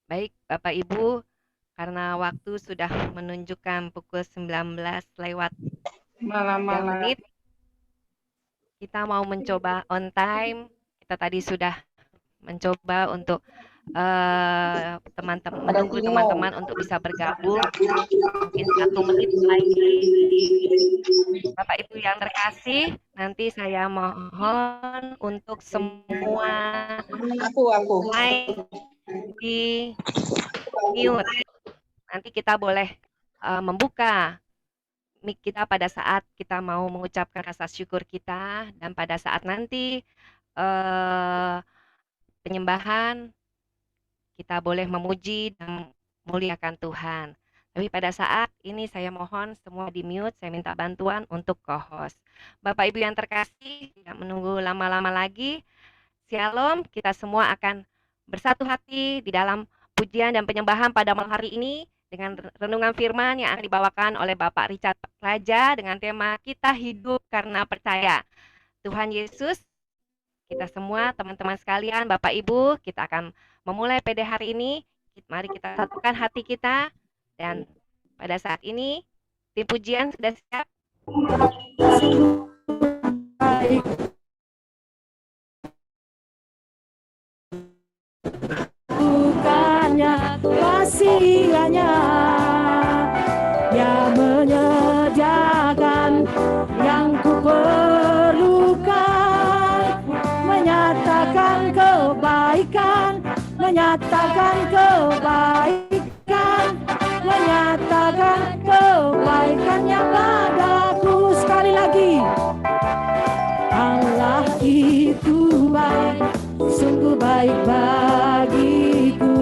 Baik, Bapak Ibu, karena waktu sudah menunjukkan pukul 19 lewat 3 Malam-malam. menit, kita mau mencoba on time. Kita tadi sudah mencoba untuk Ada menunggu Timo. teman-teman untuk bisa bergabung. Mungkin 1 menit lagi. Bapak Ibu yang terkasih, nanti saya mohon untuk semua Aku. mic di mute. Nanti kita boleh membuka mic kita pada saat kita mau mengucapkan rasa syukur kita, dan pada saat nanti penyembahan kita boleh memuji dan muliakan Tuhan. Tapi pada saat ini saya mohon semua di mute, saya minta bantuan untuk co-host. Bapak Ibu yang terkasih, tidak menunggu lama-lama lagi, Shalom, kita semua akan bersatu hati di dalam pujian dan penyembahan pada malam hari ini dengan renungan firman yang akan dibawakan oleh Bapak Richard Raja dengan tema Kita Hidup Karena Percaya. Tuhan Yesus, kita semua teman-teman sekalian, Bapak Ibu, kita akan memulai PD hari ini. Mari kita satukan hati kita, dan pada saat ini tim pujian sudah siap. Bukannya kasihannya yang menyediakan yang ku perlukan, menyatakan kebaikan, menyatakan kebaikan, menyatakan kebaikannya padaku. Sekali lagi, Allah itu baik, sungguh baik bagiku,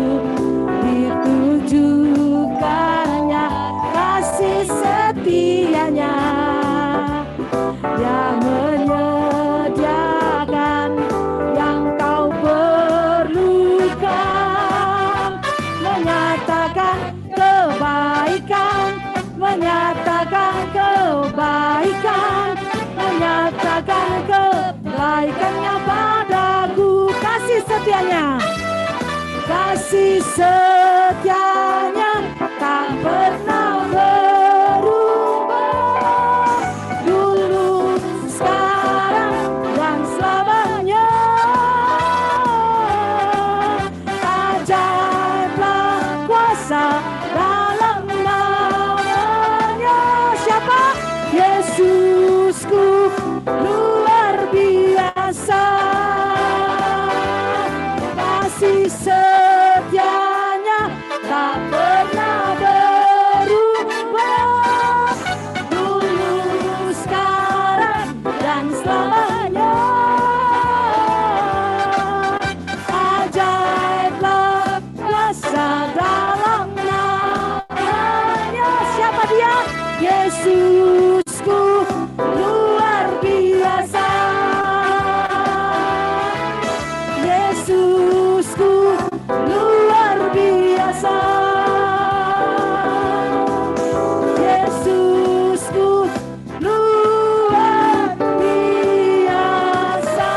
ditujukannya kasih setianya yang menyediakan yang kau perlukan, menyatakan kebaikan, menyatakan kebaikan, menyatakan kebaikannya padaku. Kasih setianya, kasih setianya tak pernah berubah, dulu, sekarang, dan selamanya. Ajaiblah kuasa dalam namanya. Siapa? Yesusku luar biasa, kasih setianya tak pernah berubah, dulu, sekarang, dan selamanya. Ajaiblah kuasa dalam namanya. Siapa dia? Yesusku luar biasa, Yesusku luar biasa, Yesusku luar biasa.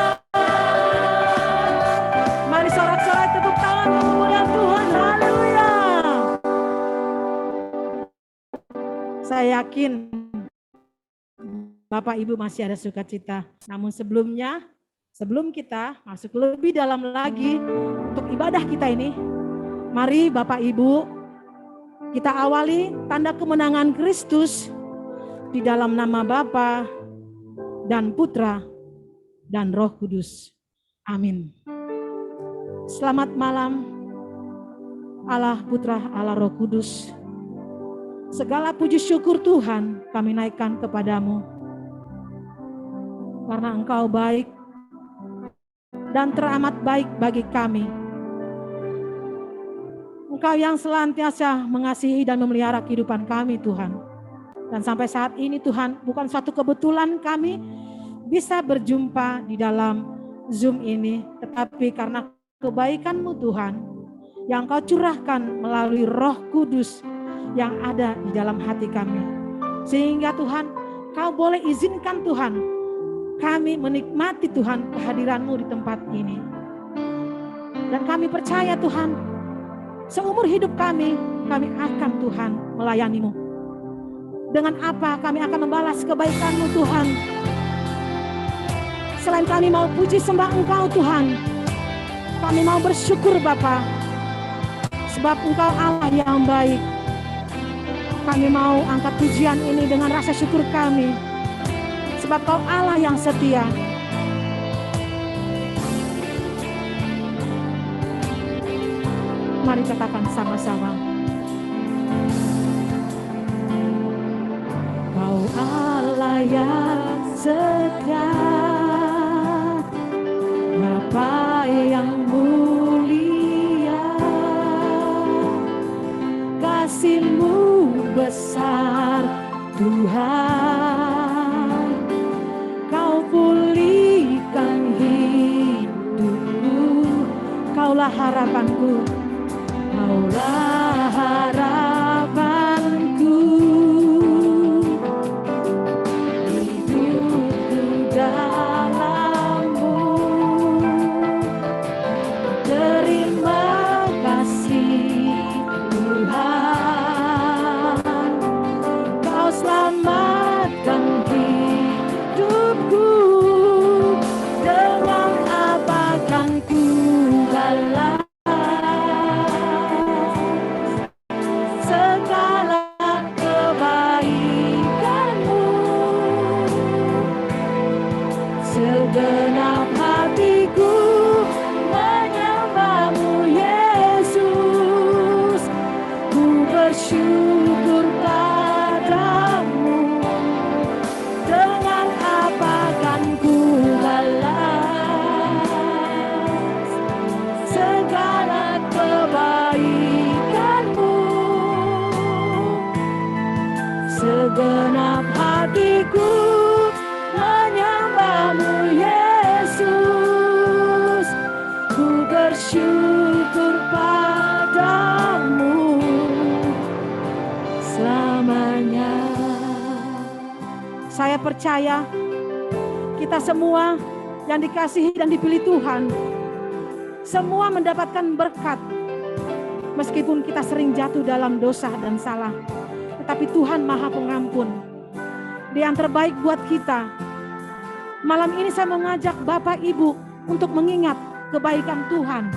Mari sorak-sorai tepuk tangan memuliakan Tuhan. Haleluya. Saya yakin Bapak Ibu masih ada sukacita. Namun sebelum kita masuk lebih dalam lagi untuk ibadah kita ini, mari Bapak Ibu kita awali tanda kemenangan Kristus di dalam nama Bapa dan Putra dan Roh Kudus. Amin. Selamat malam Allah Putra, Allah Roh Kudus. Segala puji syukur Tuhan kami naikkan kepadamu, karena Engkau baik dan teramat baik bagi kami. Engkau yang senantiasa mengasihi dan memelihara kehidupan kami Tuhan. Dan sampai saat ini Tuhan, bukan suatu kebetulan kami bisa berjumpa di dalam Zoom ini, tetapi karena kebaikan-Mu Tuhan yang Kau curahkan melalui Roh Kudus yang ada di dalam hati kami. Sehingga Tuhan, Kau boleh izinkan Tuhan, kami menikmati Tuhan kehadiran-Mu di tempat ini. Dan kami percaya Tuhan, Seumur hidup kami akan Tuhan melayani-Mu. Dengan apa kami akan membalas kebaikan-Mu Tuhan? Selain kami mau puji sembah Engkau Tuhan, kami mau bersyukur Bapa, sebab Engkau Allah yang baik. Kami mau angkat pujian ini dengan rasa syukur kami, sebab Kau Allah yang setia. Mari katakan sama-sama. Kau Allah yang setia, Bapa yang mulia, kasih-Mu besar Tuhan. Kau pulihkan hidupku, Kaulah harapanku, Kaulah harapanku. Hidupku dalam-Mu, terima kasih Tuhan. Kau selamatkan hidupku, dengan apa kan ku balas segala kebaikan-Mu. Segenap hatiku menyembah-Mu Yesus, ku bersyukur padamu. Dengan apa kan ku balas segala kebaikan-Mu? Segenap hatiku menyembah-Mu Yesus, ku bersyukur padamu selamanya. Saya percaya kita semua yang dikasihi dan dipilih Tuhan, semua mendapatkan berkat. Meskipun kita sering jatuh dalam dosa dan salah, tetapi Tuhan Maha Pengampun. Dia yang terbaik buat kita. Malam ini saya mengajak Bapak Ibu untuk mengingat kebaikan Tuhan.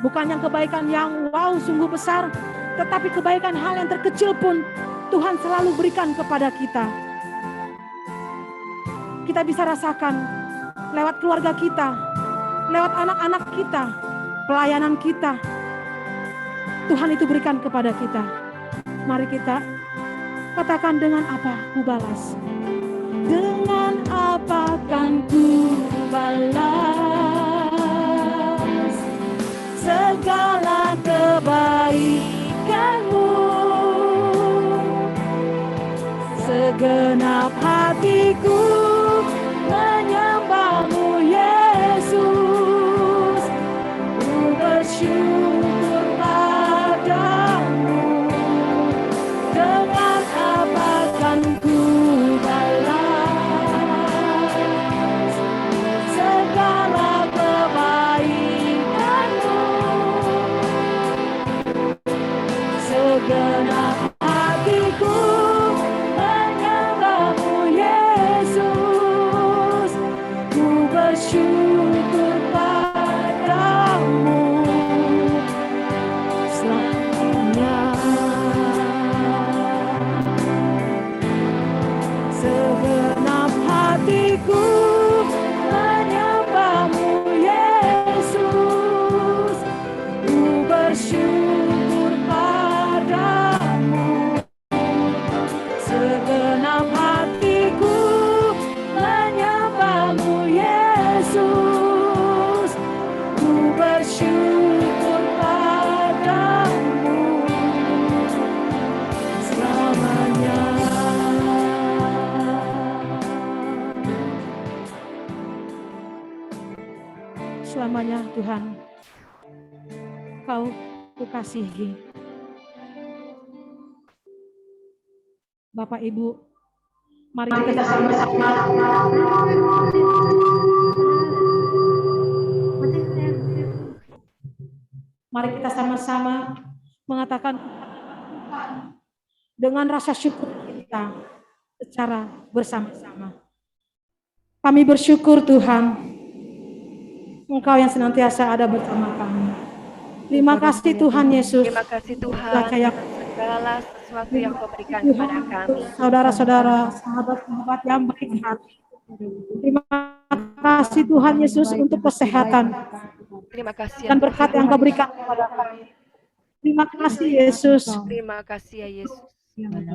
Bukan yang kebaikan yang wow sungguh besar, tetapi kebaikan hal yang terkecil pun Tuhan selalu berikan kepada kita. Kita bisa rasakan lewat keluarga kita, lewat anak-anak kita, pelayanan kita. Tuhan itu berikan kepada kita. Mari kita katakan, dengan apa ku balas? Dengan apa kan ku balas segala kebaikan-Mu? Segenap hatiku menyembah-Mu Yesus, ku bersyukur padamu. Dengan apa kan ku balas segala kebaikan-Mu? Segenap hatiku menyembah-Mu Yesus, ku bersyukur padamu selamanya. Segenap hatiku menyembah-Mu Yesus, ku bersyukur padamu. Segenap hatiku menyembah-Mu Yesus, ku bersyukur padamu selamanya. Selamanya Tuhan, Kau kukasihi. Bapak Ibu, mari kita sama-sama Mari kita sama-sama mengatakan dengan rasa syukur kita secara bersama-sama. Kami bersyukur Tuhan, Engkau yang senantiasa ada bersama kami. Terima kasih Tuhan Yesus. Terima kasih Tuhan atas segala sesuatu yang Kau berikan kepada kami. Saudara-saudara, sahabat-sahabat yang baik hati. Terima kasih Tuhan Yesus untuk kesehatan Terima kasih dan berkat yang Kau berikan kepada kami. Terima kasih Yesus. Terima kasih ya Yesus.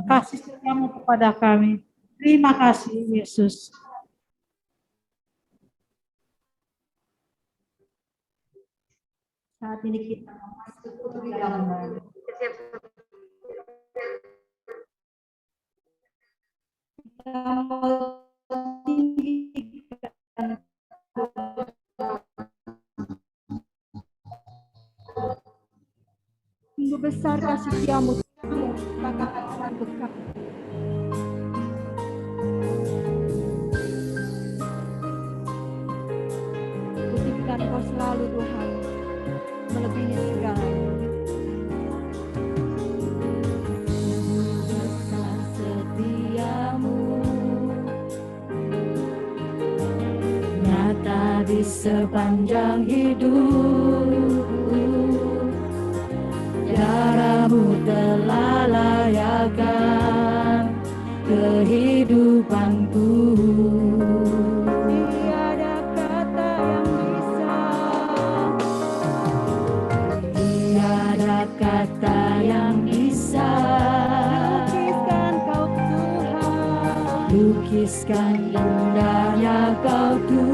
Kasih setiamu kepada kami. Terima kasih Yesus. Saat ini kita masuk di dalam sungguh besar kasih setiamu, katakan berkat. Pujikan Kau selalu Tuhan, melebihi segalanya. Besar setiamu, nyata di sepanjang hidup. Darahmu telah layakkan kehidupanku. Tiada kata yang bisa, tiada kata yang bisa lukiskan Kau Tuhan, lukiskan indahnya Kau Tuhan.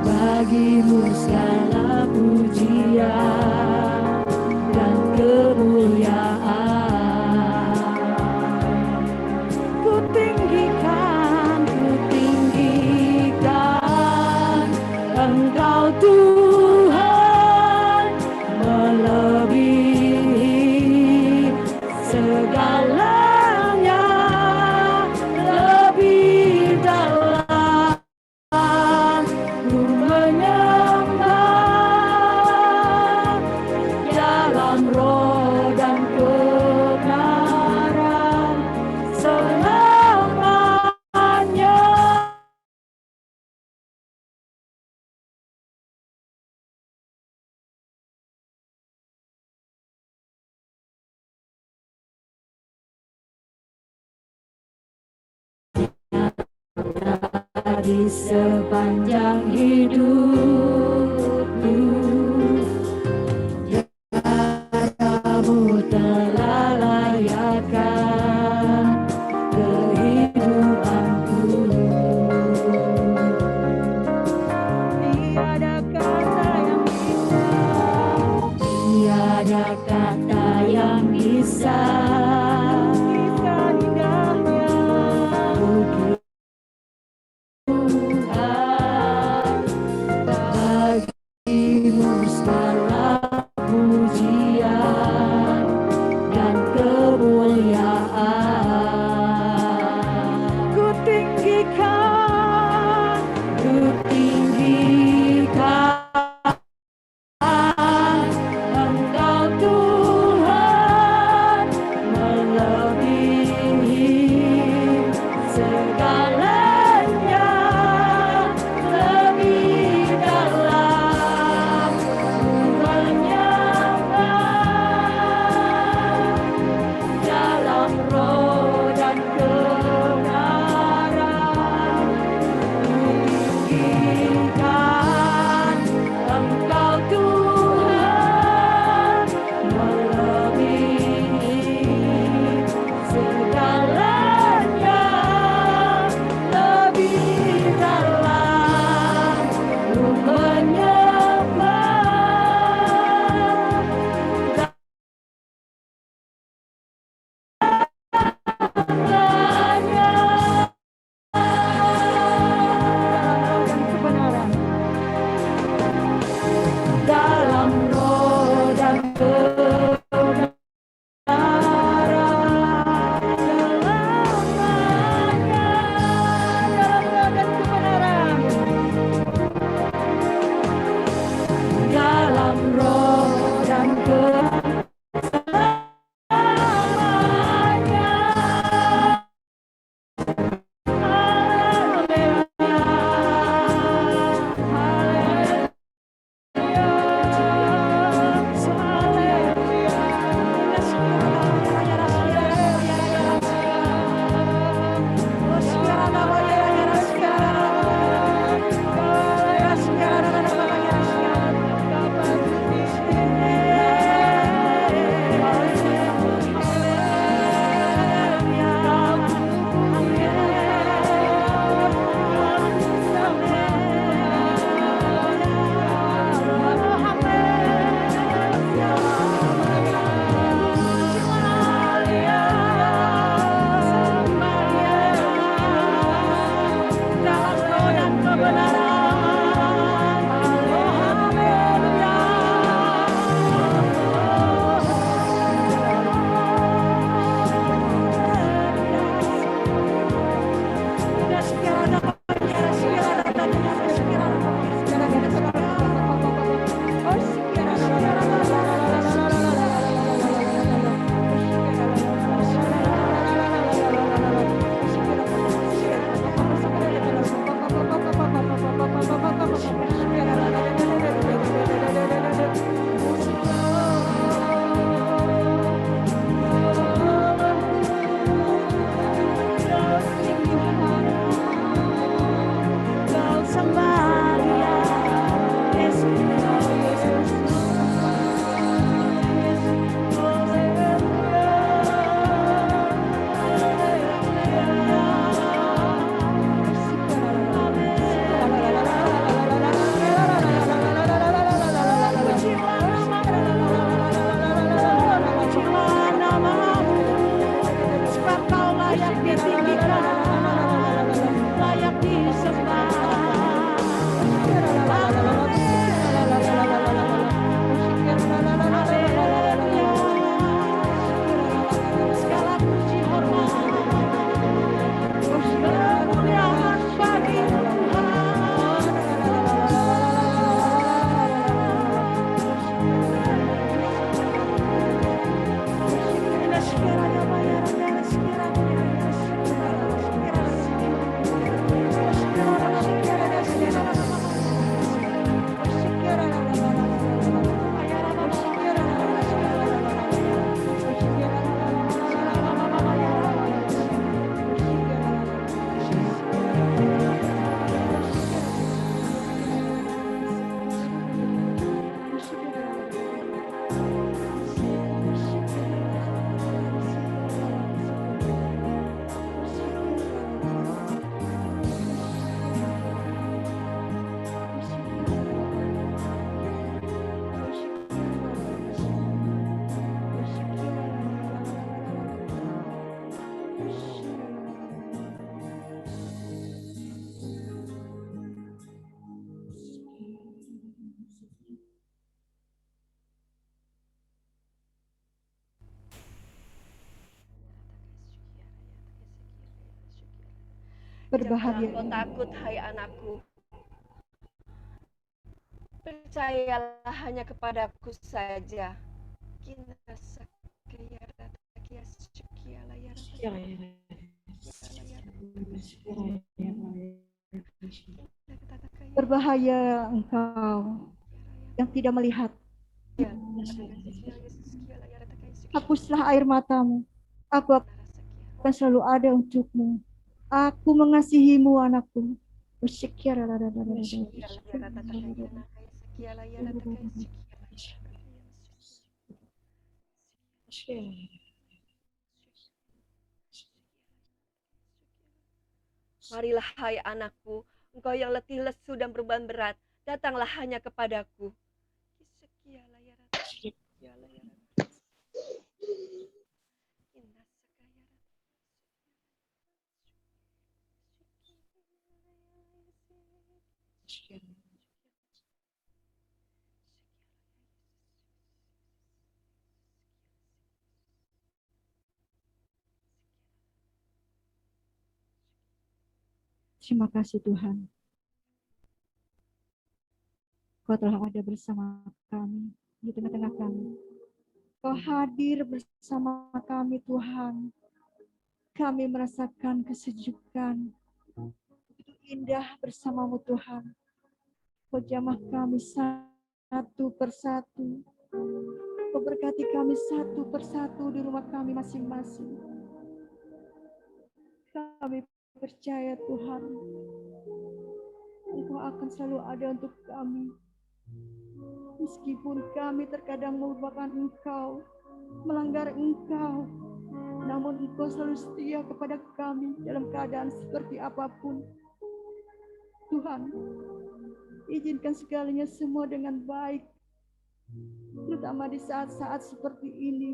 Bagimu segala pujian dan kemuliaan. Ku tinggikan Engkau Tuhan, melebihi segalanya, lebih dalam ku menyembah dalam roh dan kebenaran selamanya. Di sepanjang hidupku, darahmu telah layakkan kehidupanku. Tiada kata yang bisa, tiada kata yang bisa lukiskan indahnya bagimu segala pujian dan kemuliaan. Ku tinggikan Engkau Tuhan, melebihi segalanya, lebih dalam ku menyembah dalam roh dan kebenaran. Ku tinggikan Berbahagia. Janganlah kau takut, hai anakku. Percayalah hanya kepadaku saja. Berbahaya engkau yang tidak melihat. Hapuslah air matamu. Aku akan selalu ada untukmu. Aku mengasihimu, anakku. Marilah hai anakku, engkau yang letih lesu dan beban berat, datanglah hanya kepadaku. Terima kasih Tuhan. Kau telah ada bersama kami di tengah-tengah kami. Kau hadir bersama kami Tuhan. Kami merasakan kesejukan. Begitu indah bersamamu Tuhan. Kau jamah kami satu persatu. Kau berkati kami satu persatu di rumah kami masing-masing. Kami percaya Tuhan, Engkau akan selalu ada untuk kami. Meskipun kami terkadang melupakan Engkau, melanggar Engkau, namun Engkau selalu setia kepada kami dalam keadaan seperti apapun. Tuhan, izinkan segalanya semua dengan baik, terutama di saat-saat seperti ini.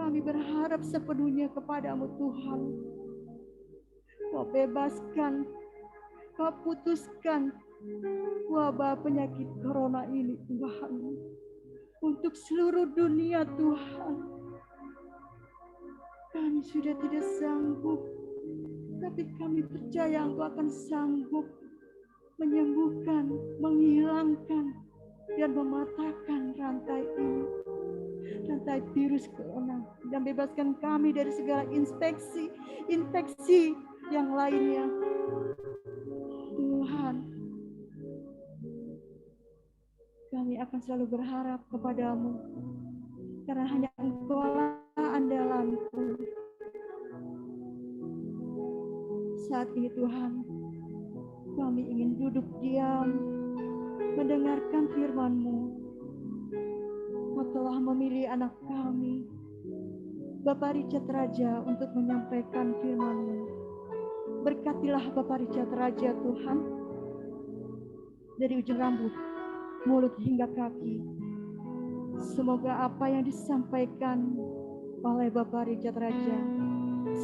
Kami berharap sepenuhnya kepadamu Tuhan. Kau bebaskan, Kau putuskan wabah penyakit corona ini Tuhan. Untuk seluruh dunia Tuhan. Kami sudah tidak sanggup, tapi kami percaya Engkau akan sanggup menyembuhkan, menghilangkan, dan mematahkan rantai ini. Rantai virus corona. Dan bebaskan kami dari segala infeksi yang lainnya. Tuhan, kami akan selalu berharap kepadamu, karena hanya Engkau lah andalanku. Saat ini Tuhan, kami ingin duduk diam, mendengarkan firman-Mu. Kau telah memilih anak kami, Bapak Richard Raja, untuk menyampaikan firman-Mu. Berkatilah Bapak Richard Raja Tuhan, dari ujung rambut, mulut hingga kaki. Semoga apa yang disampaikan oleh Bapak Richard Raja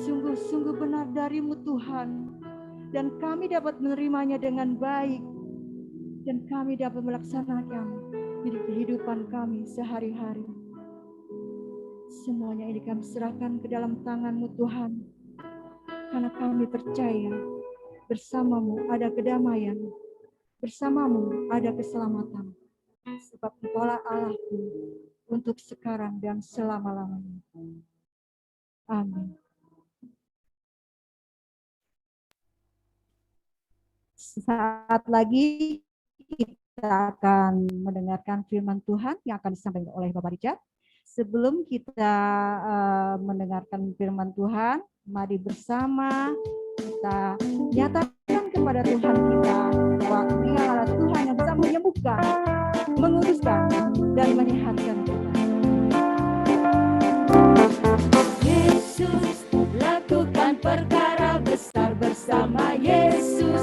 sungguh-sungguh benar dari-Mu Tuhan, dan kami dapat menerimanya dengan baik, dan kami dapat melaksanakan di kehidupan kami sehari-hari. Semuanya ini kami serahkan ke dalam tangan-Mu Tuhan, karena kami percaya bersama-Mu ada kedamaian, bersama-Mu ada keselamatan, sebab Engkaulah Allahku untuk sekarang dan selama-lamanya. Amin. Saat lagi kita akan mendengarkan firman Tuhan yang akan disampaikan oleh Bapak Richard. Sebelum kita mendengarkan firman Tuhan, mari bersama kita nyatakan kepada Tuhan kita bahwa Dialah Tuhan yang bisa menyembuhkan, menguduskan, dan menyehatkan kita. Yesus lakukan perkara besar bersama Yesus.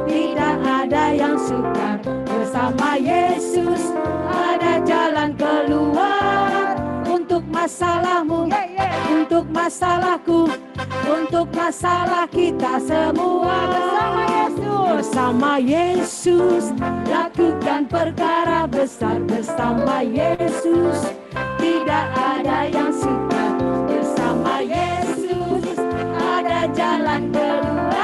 Tidak ada yang sukar bersama Yesus. Ada jalan keluar untuk masalahmu, untuk masalahku, untuk masalah kita semua. Bersama Yesus, bersama Yesus lakukan perkara besar bersama Yesus. Tidak ada yang sukar bersama Yesus. Ada jalan keluar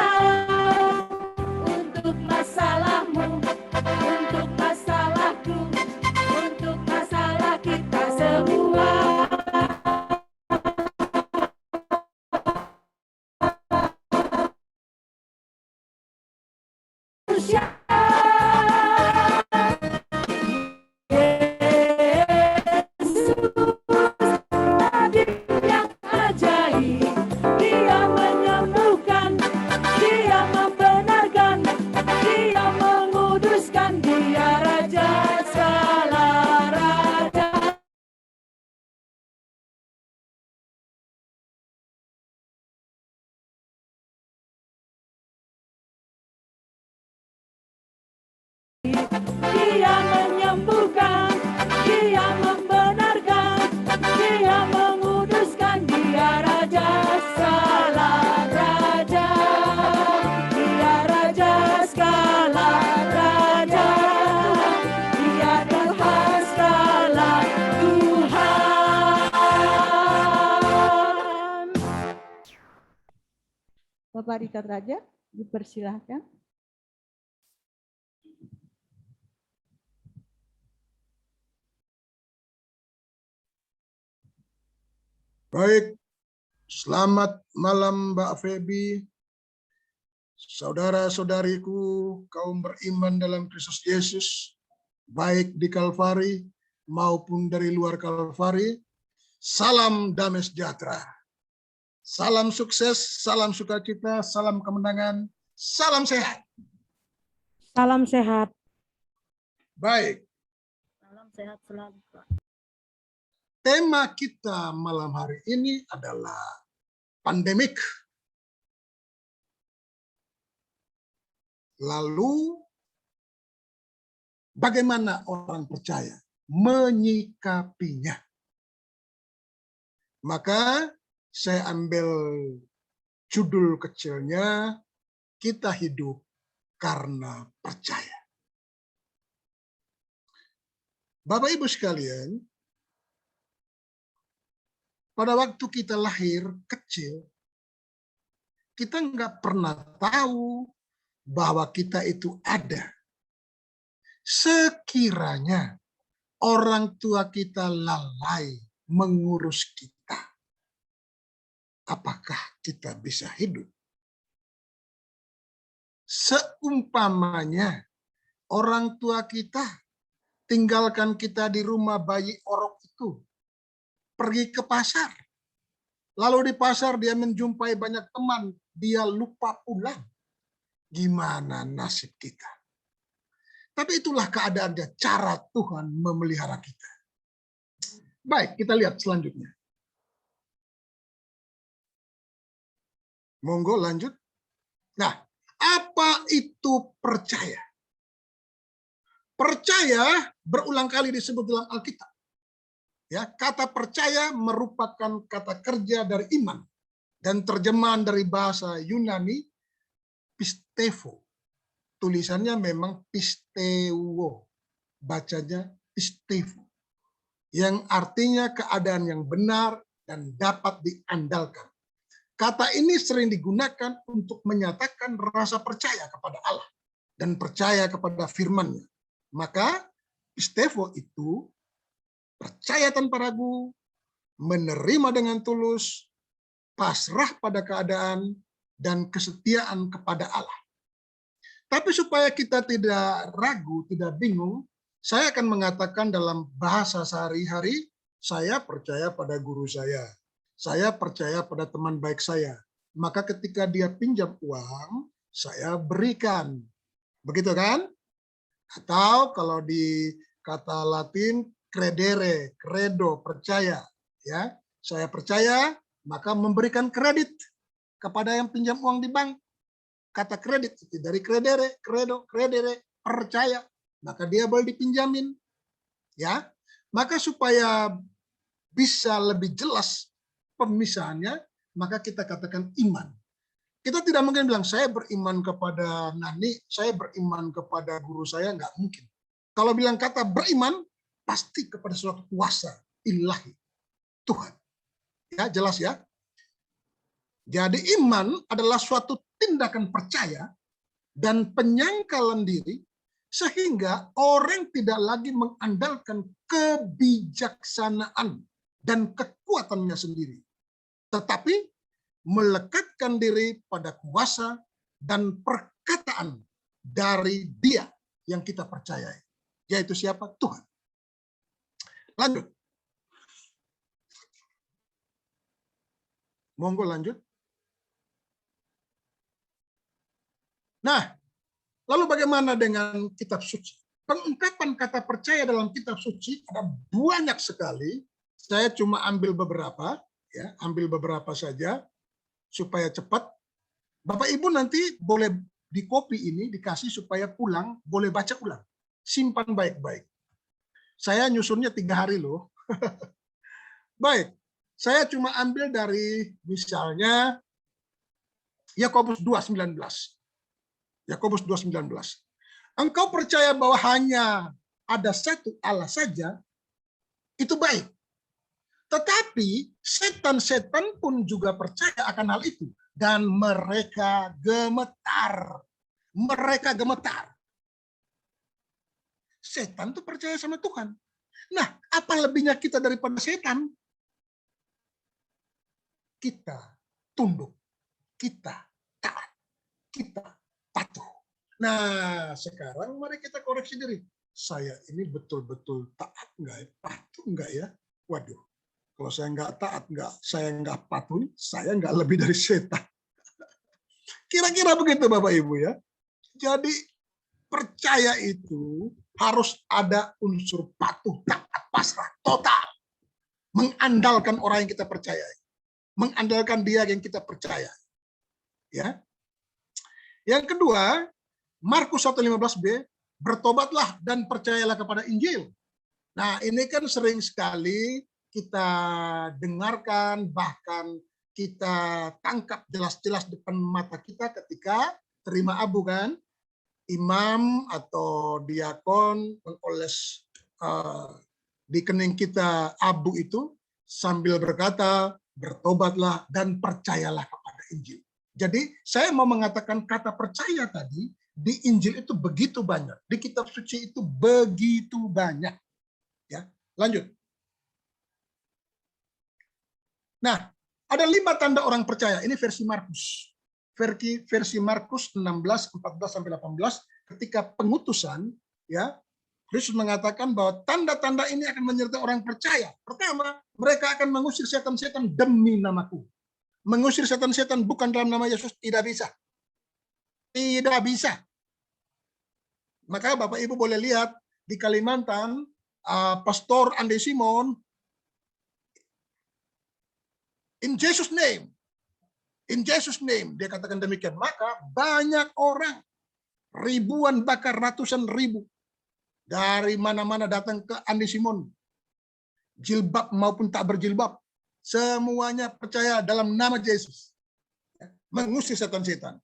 Dia menyembuhkan, Dia membenarkan, Dia menguduskan, Dia Raja segala raja, Dia Raja segala raja, Dia Tuhan segala Tuhan. Bapak Richard Raja, dipersilahkan. Baik, selamat malam Mbak Feby, saudara-saudariku, kaum beriman dalam Kristus Yesus, baik di Kalvari maupun dari luar Kalvari. Salam damai sejahtera, salam sukses, salam sukacita, salam kemenangan, salam sehat. Salam sehat. Baik, Salam sehat selalu, Pak. tema kita malam hari ini adalah pandemik. Lalu, bagaimana orang percaya menyikapinya? Maka saya ambil judul kecilnya, kita hidup karena percaya. Bapak Ibu sekalian, pada waktu kita lahir kecil, kita nggak pernah tahu bahwa kita itu ada. Sekiranya orang tua kita lalai mengurus kita, apakah kita bisa hidup? Seumpamanya orang tua kita tinggalkan kita di rumah bayi orok itu, pergi ke pasar. Lalu di pasar dia menjumpai banyak teman, dia lupa pulang. Gimana nasib kita? Tapi itulah keadaannya, cara Tuhan memelihara kita. Baik, kita lihat selanjutnya. Monggo lanjut. Nah, apa itu percaya? Percaya berulang kali disebut dalam Alkitab. Ya, kata percaya merupakan kata kerja dari iman dan terjemahan dari bahasa Yunani pistevo. Tulisannya memang pisteuo, bacanya pistevo, yang artinya keadaan yang benar dan dapat diandalkan. Kata ini sering digunakan untuk menyatakan rasa percaya kepada Allah dan percaya kepada firman-Nya. Maka pistevo itu percaya tanpa ragu, menerima dengan tulus, pasrah pada keadaan, dan kesetiaan kepada Allah. Tapi supaya kita tidak ragu, tidak bingung, saya akan mengatakan dalam bahasa sehari-hari, saya percaya pada guru saya percaya pada teman baik saya. Maka ketika dia pinjam uang, saya berikan. Begitu kan? Atau kalau di kata Latin, credere, credo, percaya, ya. Saya percaya, maka memberikan kredit kepada yang pinjam uang di bank. Kata kredit itu dari credere, credo, credere, percaya, maka dia boleh dipinjamin. Ya. Maka supaya bisa lebih jelas pemisahannya, maka kita katakan iman. Kita tidak mungkin bilang saya beriman kepada Nani, saya beriman kepada guru saya, nggak mungkin. Kalau bilang kata beriman, pasti kepada suatu kuasa ilahi Tuhan. Ya, jelas ya. Jadi iman adalah suatu tindakan percaya dan penyangkalan diri sehingga orang tidak lagi mengandalkan kebijaksanaan dan kekuatannya sendiri, tetapi melekatkan diri pada kuasa dan perkataan dari Dia yang kita percayai, yaitu siapa? Tuhan. Lanjut. Monggo lanjut. Nah, lalu bagaimana dengan kitab suci? Pengungkapan kata percaya dalam kitab suci ada banyak sekali. Saya cuma ambil beberapa, ya, ambil beberapa saja supaya cepat. Bapak Ibu nanti boleh di copy ini, dikasih supaya pulang boleh baca ulang. simpan baik-baik. Saya nyusunnya 3 hari loh. Baik, saya cuma ambil dari misalnya Yakobus 2:19. Yakobus 2:19. Engkau percaya bahwa hanya ada satu Allah saja, itu baik. Tetapi setan-setan pun juga percaya akan hal itu. Dan mereka gemetar. Mereka gemetar. Setan tuh percaya sama Tuhan. Nah, apa lebihnya kita daripada setan? Kita tunduk. Kita taat. Kita patuh. Nah, sekarang mari kita koreksi diri. Saya ini betul-betul taat nggak ya? Patuh nggak ya? Waduh, kalau saya nggak taat, saya nggak patuh, saya nggak lebih dari setan. Kira-kira begitu Bapak Ibu ya. Jadi percaya itu harus ada unsur patuh, taat, pasrah, total. Mengandalkan orang yang kita percayai. Mengandalkan dia yang kita percaya. Ya. Yang kedua, Markus 1:15b, bertobatlah dan percayalah kepada Injil. Nah, ini kan sering sekali kita dengarkan, bahkan kita tangkap jelas-jelas depan mata kita ketika terima abu kan. Imam atau diakon mengoles di kening kita abu itu sambil berkata, bertobatlah dan percayalah kepada Injil. Jadi saya mau mengatakan kata percaya tadi di Injil itu begitu banyak, di kitab suci itu begitu banyak. Ya, lanjut. Nah, ada 5 tanda orang percaya. Ini versi Markus. Versi Markus 16:14-18 ketika pengutusan, ya, Yesus mengatakan bahwa tanda-tanda ini akan menyertai orang percaya. Pertama, mereka akan mengusir setan-setan demi namaku. Mengusir setan-setan bukan dalam nama Yesus tidak bisa. Tidak bisa. Maka Bapak Ibu boleh lihat di Kalimantan, Pastor Andi Simon, in Jesus name, dia katakan demikian. Maka banyak orang, ribuan bahkan ratusan ribu, dari mana-mana datang ke Andi Simon. Jilbab maupun tak berjilbab. Semuanya percaya dalam nama Yesus. Mengusir setan-setan.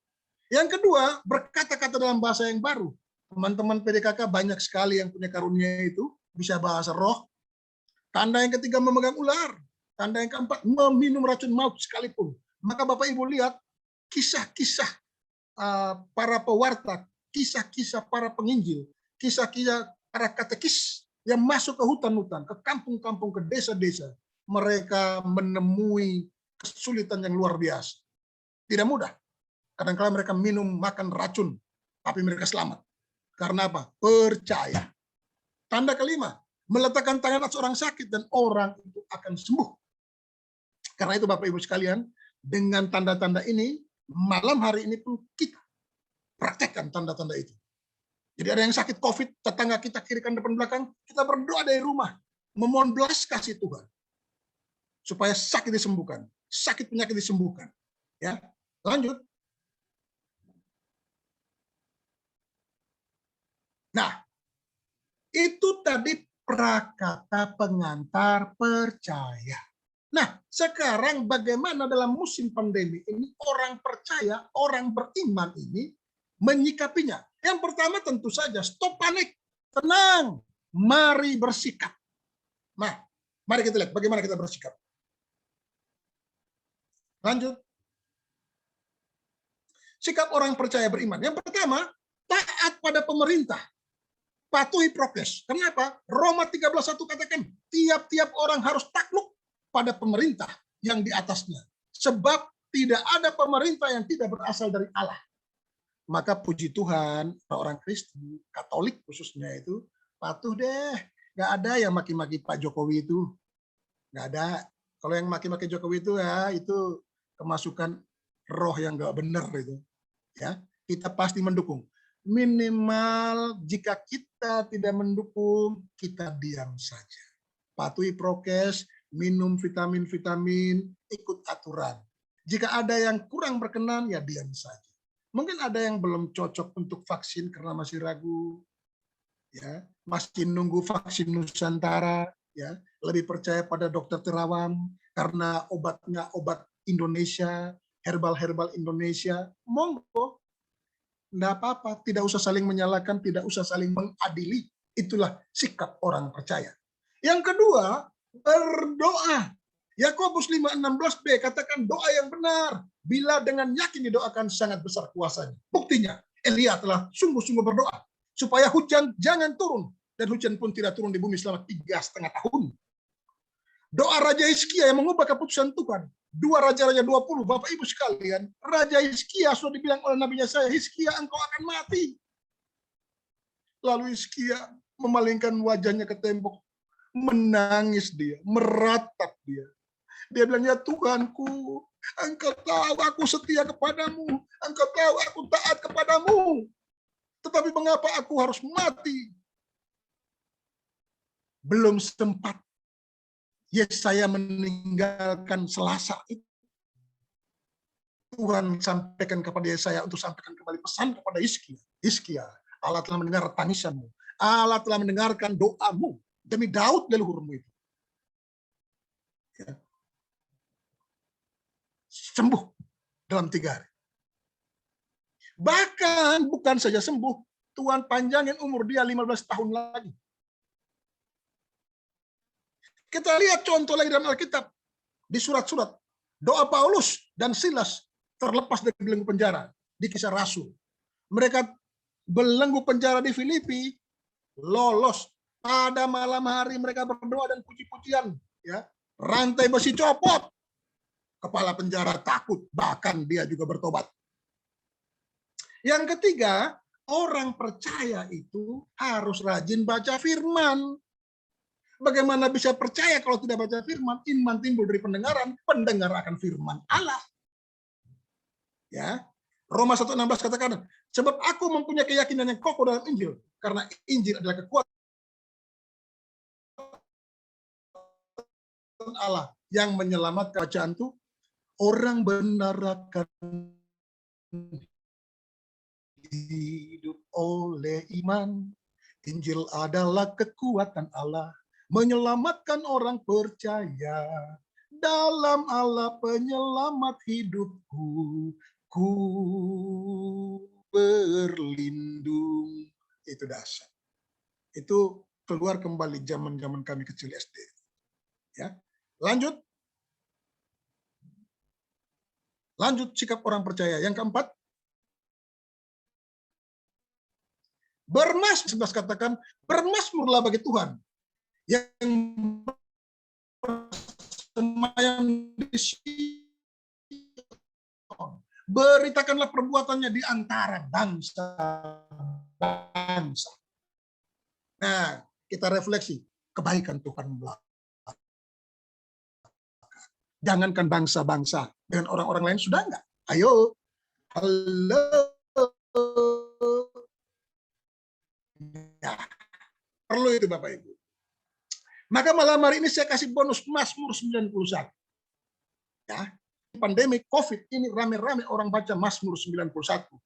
Yang kedua, berkata-kata dalam bahasa yang baru. Teman-teman PDKK banyak sekali yang punya karunia itu. Bisa bahasa roh. Tanda yang ketiga, memegang ular. Tanda yang keempat, meminum racun maut sekalipun. Maka Bapak Ibu lihat kisah-kisah para pewarta, kisah-kisah para penginjil, kisah-kisah para katekis yang masuk ke hutan-hutan, ke kampung-kampung, ke desa-desa. Mereka menemui kesulitan yang luar biasa. Tidak mudah. Kadang-kadang mereka minum, makan racun, tapi mereka selamat. Karena apa? Percaya. Tanda kelima, meletakkan tangan atas orang sakit dan orang itu akan sembuh. Karena itu Bapak Ibu sekalian, dengan tanda-tanda ini, malam hari ini pun kita praktekkan tanda-tanda itu. Jadi ada yang sakit COVID, tetangga kita kiri kanan depan belakang, kita berdoa dari rumah, memohon belas kasih Tuhan, supaya sakit disembuhkan, sakit penyakit disembuhkan. Ya, lanjut. Nah, itu tadi prakata pengantar percaya. Nah, sekarang bagaimana dalam musim pandemi ini orang percaya, orang beriman ini menyikapinya? Yang pertama tentu saja stop panik, tenang, mari bersikap. Nah, mari kita lihat bagaimana kita bersikap. Lanjut. Sikap orang percaya beriman. Yang pertama, taat pada pemerintah. Patuhi prokes. Kenapa? Roma 13:1 katakan, tiap-tiap orang harus takluk pada pemerintah yang di atasnya. Sebab tidak ada pemerintah yang tidak berasal dari Allah. Maka puji Tuhan, orang Kristen, Katolik khususnya itu, patuh deh. Nggak ada yang maki-maki Pak Jokowi itu. Nggak ada. Kalau yang maki-maki Jokowi itu ya, itu kemasukan roh yang nggak benar itu. Ya, kita pasti mendukung. Minimal jika kita tidak mendukung, kita diam saja. Patuhi prokes, minum vitamin-vitamin, ikut aturan. Jika ada yang kurang berkenan, ya diam saja. Mungkin ada yang belum cocok untuk vaksin karena masih ragu. ya, masih nunggu vaksin Nusantara, ya, lebih percaya pada dokter Terawang karena obatnya obat Indonesia, herbal-herbal Indonesia, monggo, enggak apa-apa, tidak usah saling menyalahkan, tidak usah saling mengadili. Itulah sikap orang percaya. Yang kedua, berdoa. Yakobus 5:16b katakan doa yang benar bila dengan yakin didoakan sangat besar kuasanya. Buktinya, Elia telah sungguh-sungguh berdoa supaya hujan jangan turun, dan hujan pun tidak turun di bumi selama 3,5 tahun. Doa Raja Hizkia yang mengubah keputusan Tuhan. 2 Raja-Raja 20, Bapak Ibu sekalian, Raja Hizkia sudah dibilang oleh nabinya saya, Hizkia engkau akan mati. Lalu Hizkia memalingkan wajahnya ke tembok, menangis dia, meratap dia. Dia bilang, ya Tuhanku, engkau tahu aku setia kepadamu, engkau tahu aku taat kepadamu. Tetapi mengapa aku harus mati? Belum sempat Yesaya meninggalkan Selasa itu, Tuhan sampaikan kepada Yesaya untuk sampaikan kembali pesan kepada Hizkia. Hizkia, Allah telah mendengar tangisanmu. Allah telah mendengarkan doamu demi Daud leluhurmu itu. Ya. Sembuh dalam 3 hari. Bahkan bukan saja sembuh, Tuhan panjangin umur dia 15 tahun lagi. Kita lihat contoh lagi dalam Alkitab. Di surat-surat, doa Paulus dan Silas terlepas dari belenggu penjara di Kisah Rasul. Mereka belenggu penjara di Filipi, lolos. Pada malam hari mereka berdoa dan puji-pujian. Ya, rantai besi copot. Kepala penjara takut, bahkan dia juga bertobat. Yang ketiga, orang percaya itu harus rajin baca firman. Bagaimana bisa percaya kalau tidak baca firman? Iman timbul dari pendengaran, pendengar akan firman Allah. Ya, Roma 1:16 katakan, sebab aku mempunyai keyakinan yang kokoh dalam Injil, karena Injil adalah kekuatan Allah yang menyelamatkan. Bacaan itu, orang benar akan hidup oleh iman. Injil adalah kekuatan Allah menyelamatkan orang percaya. Dalam Allah penyelamat hidupku, ku berlindung. Itu dahsyat. Itu keluar kembali zaman-zaman kami kecil SD. Ya, lanjut. Lanjut sikap orang percaya. Yang keempat, bermasmur, katakan, bermasmurlah bagi Tuhan yang bersemayam di Sion. Beritakanlah perbuatannya di antara bangsa-bangsa. Nah, kita refleksi kebaikan Tuhan belakang. Jangankan bangsa-bangsa, dengan orang-orang lain sudah enggak? Ayo, halo. Ya, perlu itu Bapak Ibu. Maka malam hari ini saya kasih bonus Mazmur 91. Ya, pandemi COVID ini rame-rame orang baca Mazmur 91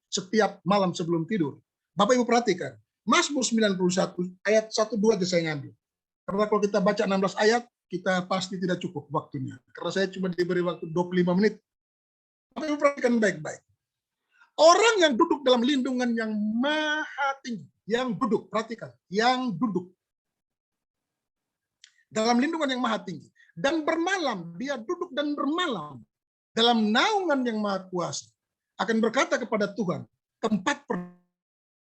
setiap malam sebelum tidur. Bapak Ibu perhatikan, Mazmur 91 ayat 1-2 aja saya ngambil. Karena kalau kita baca 16 ayat, kita pasti tidak cukup waktunya. Karena saya cuma diberi waktu 25 menit. Bapak Ibu perhatikan baik-baik. Orang yang duduk dalam lindungan yang maha tinggi, yang duduk, perhatikan, yang duduk dalam lindungan yang maha tinggi, dan bermalam, dia duduk dan bermalam dalam naungan yang maha kuasa, akan berkata kepada Tuhan, tempat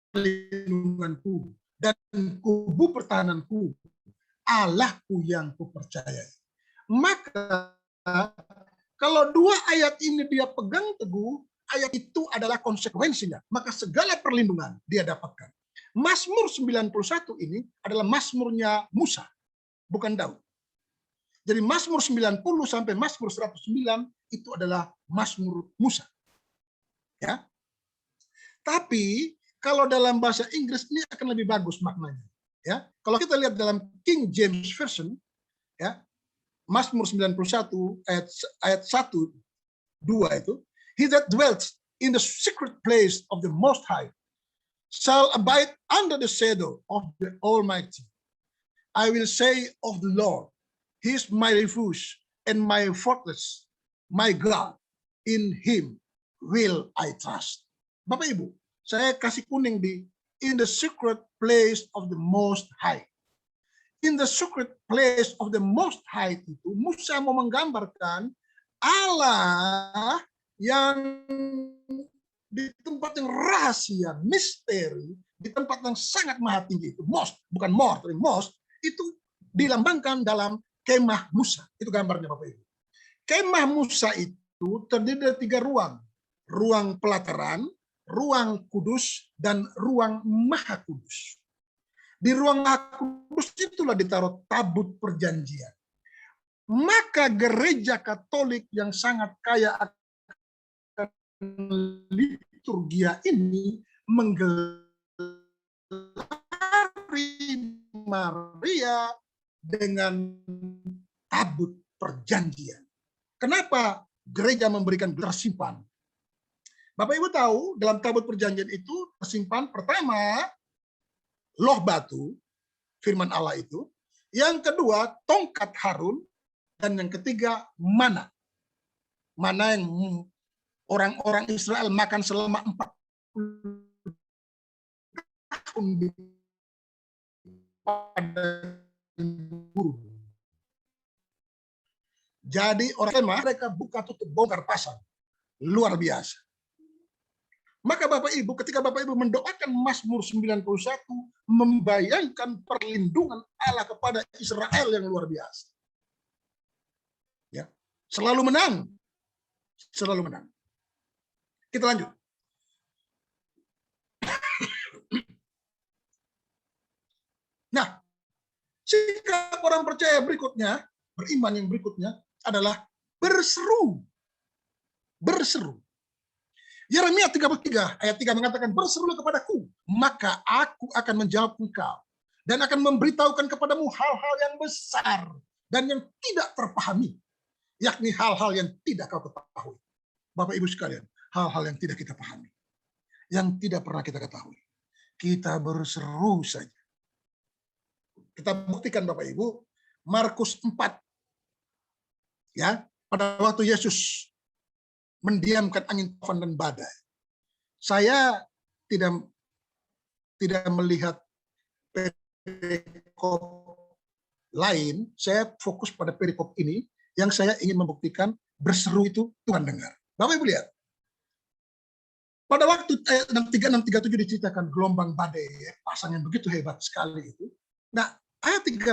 perlindunganku dan kubu pertahananku, Allahku yang kupercayai. Maka kalau 2 ayat ini dia pegang teguh, ayat itu adalah konsekuensinya. Maka segala perlindungan dia dapatkan. Mazmur 91 ini adalah mazmurnya Musa, bukan Daud. Jadi Mazmur 90 sampai Mazmur 109 itu adalah Mazmur Musa. Ya. Tapi kalau dalam bahasa Inggris ini akan lebih bagus maknanya. Ya, kalau kita lihat dalam King James Version, ya, Mazmur 91 ayat 1-2 itu, he that dwells in the secret place of the Most High shall abide under the shadow of the Almighty. I will say of the Lord, He is my refuge and my fortress, my God, in Him will I trust. Bapak Ibu, saya kasih kuning di in the secret place of the Most High. In the secret place of the Most High itu, Musa mau menggambarkan Allah yang di tempat yang rahasia, misteri, di tempat yang sangat maha tinggi itu, most, bukan more, tapi most, itu dilambangkan dalam kemah Musa. Itu gambarnya Bapak Ibu. Kemah Musa itu terdiri dari 3 ruang. Ruang pelataran, ruang kudus, dan ruang maha kudus. Di ruang maha kudus itulah ditaruh tabut perjanjian. Maka gereja Katolik yang sangat kaya akan liturgia ini menggelari Maria dengan tabut perjanjian. Kenapa gereja memberikan tersimpan? Bapak Ibu tahu dalam tabut perjanjian itu tersimpan pertama loh batu, firman Allah itu. Yang kedua tongkat Harun. Dan yang ketiga mana. Mana yang orang-orang Israel makan selama 40 tahun pada guru. Jadi orang mereka buka tutup bongkar pasang. Luar biasa. Maka Bapak Ibu, ketika Bapak Ibu mendoakan Mazmur 91, membayangkan perlindungan Allah kepada Israel yang luar biasa. Ya, selalu menang. Selalu menang. Kita lanjut. Nah, sikap orang percaya berikutnya, beriman yang berikutnya adalah berseru. Berseru. Yeremia 33 ayat 3 mengatakan, berserulah kepadaku, maka aku akan menjawab engkau dan akan memberitahukan kepadamu hal-hal yang besar dan yang tidak terpahami, yakni hal-hal yang tidak kau ketahui. Bapak Ibu sekalian, hal-hal yang tidak kita pahami, yang tidak pernah kita ketahui. Kita berseru saja. Kita buktikan Bapak Ibu, Markus 4. Ya, pada waktu Yesus mendiamkan angin tufan dan badai. Saya tidak melihat perikop lain, saya fokus pada perikop ini yang saya ingin membuktikan berseru itu Tuhan dengar. Bapak Ibu lihat. Pada waktu ayat 66-37 diceritakan gelombang badai, pasang yang begitu hebat sekali itu. Nah, ayat 38,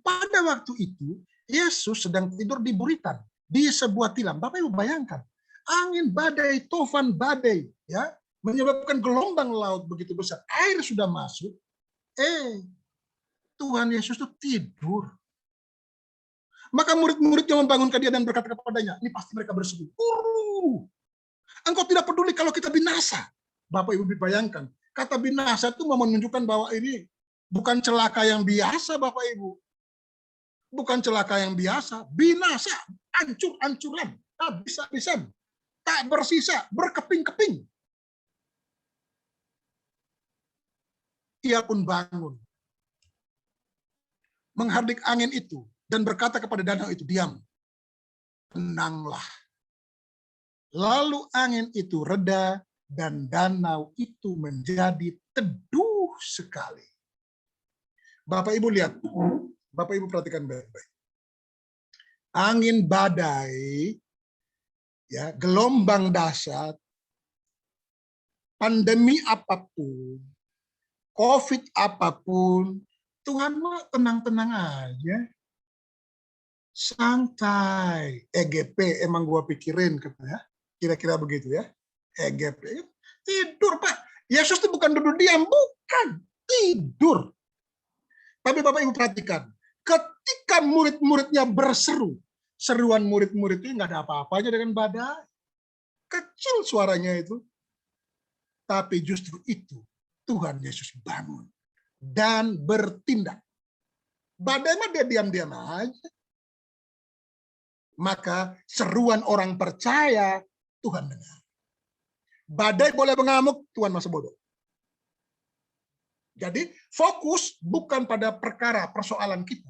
pada waktu itu Yesus sedang tidur di buritan, di sebuah tilam. Bapak Ibu bayangkan, angin badai, tufan badai, ya, menyebabkan gelombang laut begitu besar. Air sudah masuk, Tuhan Yesus itu tidur. Maka murid-muridnya membangunkan dia dan berkata kepadanya, ini pasti mereka berseru, Guru, engkau tidak peduli kalau kita binasa. Bapak Ibu bayangkan, kata binasa itu mau menunjukkan bahwa ini bukan celaka yang biasa, Bapak Ibu. Bukan celaka yang biasa, binasa, hancur-hancuran, habis-habisan, tak bersisa, berkeping-keping. Ia pun bangun, menghardik angin itu, dan berkata kepada danau itu, diam, tenanglah. Lalu angin itu reda, dan danau itu menjadi teduh sekali. Bapak Ibu lihat, Bapak Ibu perhatikan baik-baik. Angin badai, ya, gelombang dahsyat, pandemi apapun, COVID apapun, Tuhan mah tenang-tenang aja. Santai. EGP emang gua pikirin katanya. Kira-kira begitu ya. EGP. Tidur, Pak. Yesus itu bukan duduk diam, bukan. Tidur. Tapi Bapak Ibu perhatikan, ketika murid-muridnya berseru, seruan murid-murid itu nggak ada apa-apanya dengan badai. Kecil suaranya itu. Tapi justru itu Tuhan Yesus bangun dan bertindak. Badai mah dia diam-diam aja. Maka seruan orang percaya Tuhan dengar. Badai boleh mengamuk, Tuhan masih bodoh. Jadi fokus bukan pada perkara persoalan kita.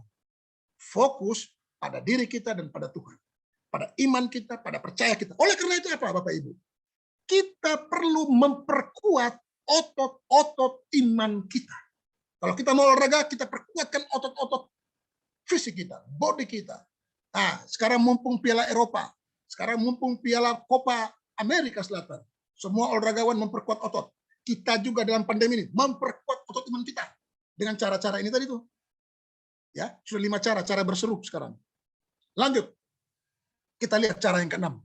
Fokus pada diri kita dan pada Tuhan. Pada iman kita, pada percaya kita. Oleh karena itu apa Bapak Ibu? Kita perlu memperkuat otot-otot iman kita. Kalau kita mau olahraga, kita perkuatkan otot-otot fisik kita, body kita. Nah, sekarang mumpung Piala Eropa, sekarang mumpung Piala Copa Amerika Selatan, semua olahragawan memperkuat otot. Kita juga dalam pandemi ini memperkuat otot iman kita dengan cara-cara ini tadi tuh. Ya, sudah 5 cara berseru sekarang. Lanjut. Kita lihat cara yang ke-6.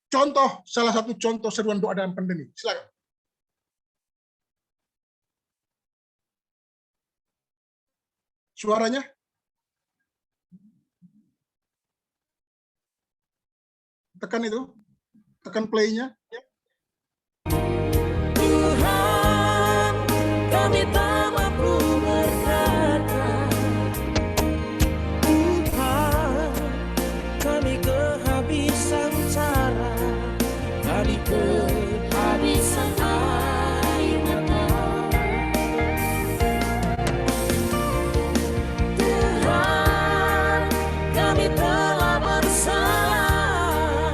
Contoh, salah satu contoh seruan doa dalam pandemi. Silakan. Suaranya? Tekan itu. Tekan play-nya. Tuhan, kami tak mampu berkata. Tuhan, kami kehabisan cara. Kami kehabisan air mata. Tuhan, kami telah bersalah.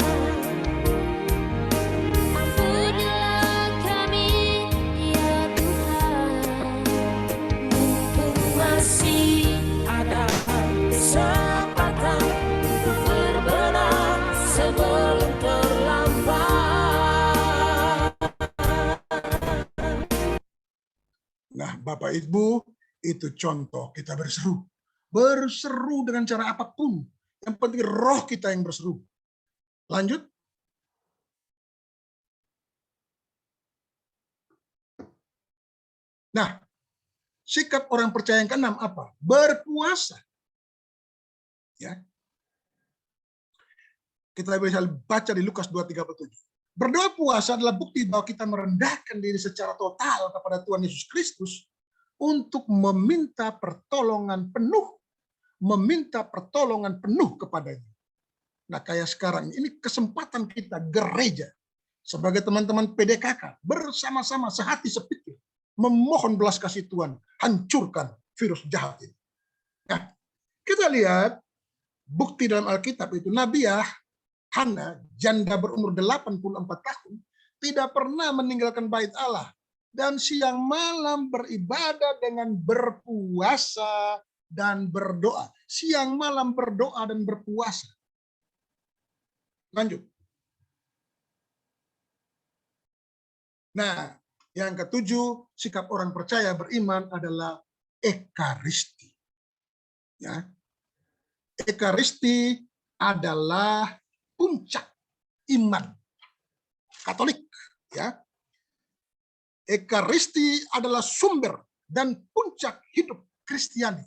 Ampunilah kami, ya Tuhan. Mumpung masih ada kesempatan untuk berbenah sebelum terlambat. Nah, Bapak Ibu, itu contoh kita berseru. Berseru dengan cara apapun. Yang penting roh kita yang berseru. Lanjut. Nah, sikap orang percaya yang ke-6 apa? Berpuasa. Ya. Kita bisa baca di Lukas 2:37. Berdoa puasa adalah bukti bahwa kita merendahkan diri secara total kepada Tuhan Yesus Kristus untuk meminta pertolongan penuh kepadanya. Nah, kayak sekarang ini kesempatan kita gereja sebagai teman-teman PDKK bersama-sama sehati sepikir memohon belas kasih Tuhan, hancurkan virus jahat ini. Nah, kita lihat bukti dalam Alkitab itu Nabiah Hana, janda berumur 84 tahun, tidak pernah meninggalkan bait Allah dan siang malam beribadah dengan berpuasa dan berdoa. Siang malam berdoa dan berpuasa. Lanjut. Nah, yang ke-7, sikap orang percaya beriman adalah ekaristi. Ya. Ekaristi adalah puncak iman Katolik, ya. Ekaristi adalah sumber dan puncak hidup Kristiani.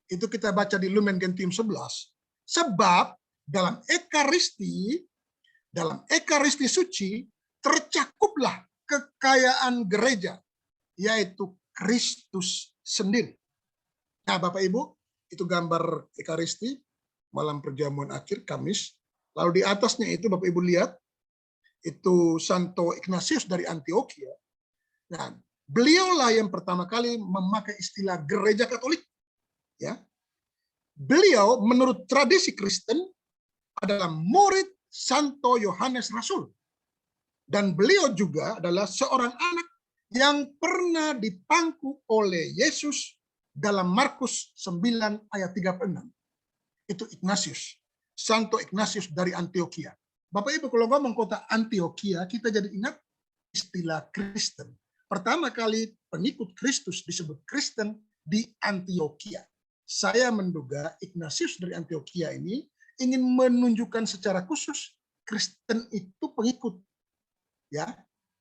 Itu kita baca di Lumen Gentium 11. Sebab dalam ekaristi suci tercakuplah kekayaan gereja, yaitu Kristus sendiri. Nah, Bapak Ibu, itu gambar ekaristi malam perjamuan akhir Kamis. Lalu di atasnya itu Bapak Ibu lihat, itu Santo Ignatius dari Antioquia. Nah, beliaulah yang pertama kali memakai istilah gereja Katolik. Ya, beliau menurut tradisi Kristen adalah murid Santo Yohanes Rasul. Dan beliau juga adalah seorang anak yang pernah dipangku oleh Yesus dalam Markus 9 ayat 36. Itu Ignatius. Santo Ignatius dari Antioquia. Bapak Ibu, kalau ngomong kota Antioquia, kita jadi ingat istilah Kristen. Pertama kali pengikut Kristus disebut Kristen di Antioquia. Saya menduga Ignatius dari Antioquia ini ingin menunjukkan secara khusus Kristen itu pengikut. Ya,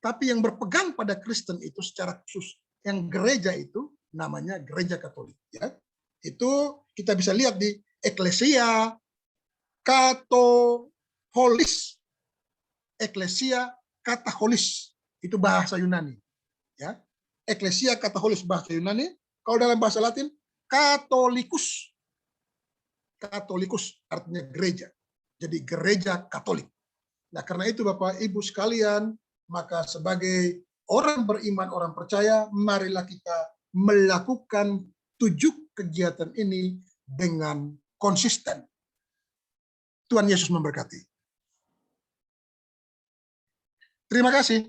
tapi yang berpegang pada Kristen itu secara khusus, yang gereja itu namanya gereja Katolik. Ya, itu kita bisa lihat di Eklesia Katoholis. Eklesia Katoholis itu bahasa Yunani. Ya, Eklesia Katoholis bahasa Yunani. Kalau dalam bahasa Latin, Katolikus. Katolikus artinya gereja. Jadi gereja Katolik. Nah, karena itu Bapak Ibu sekalian, Maka sebagai orang beriman, orang percaya, marilah kita melakukan 7 kegiatan ini dengan konsisten. Tuhan Yesus memberkati. Terima kasih.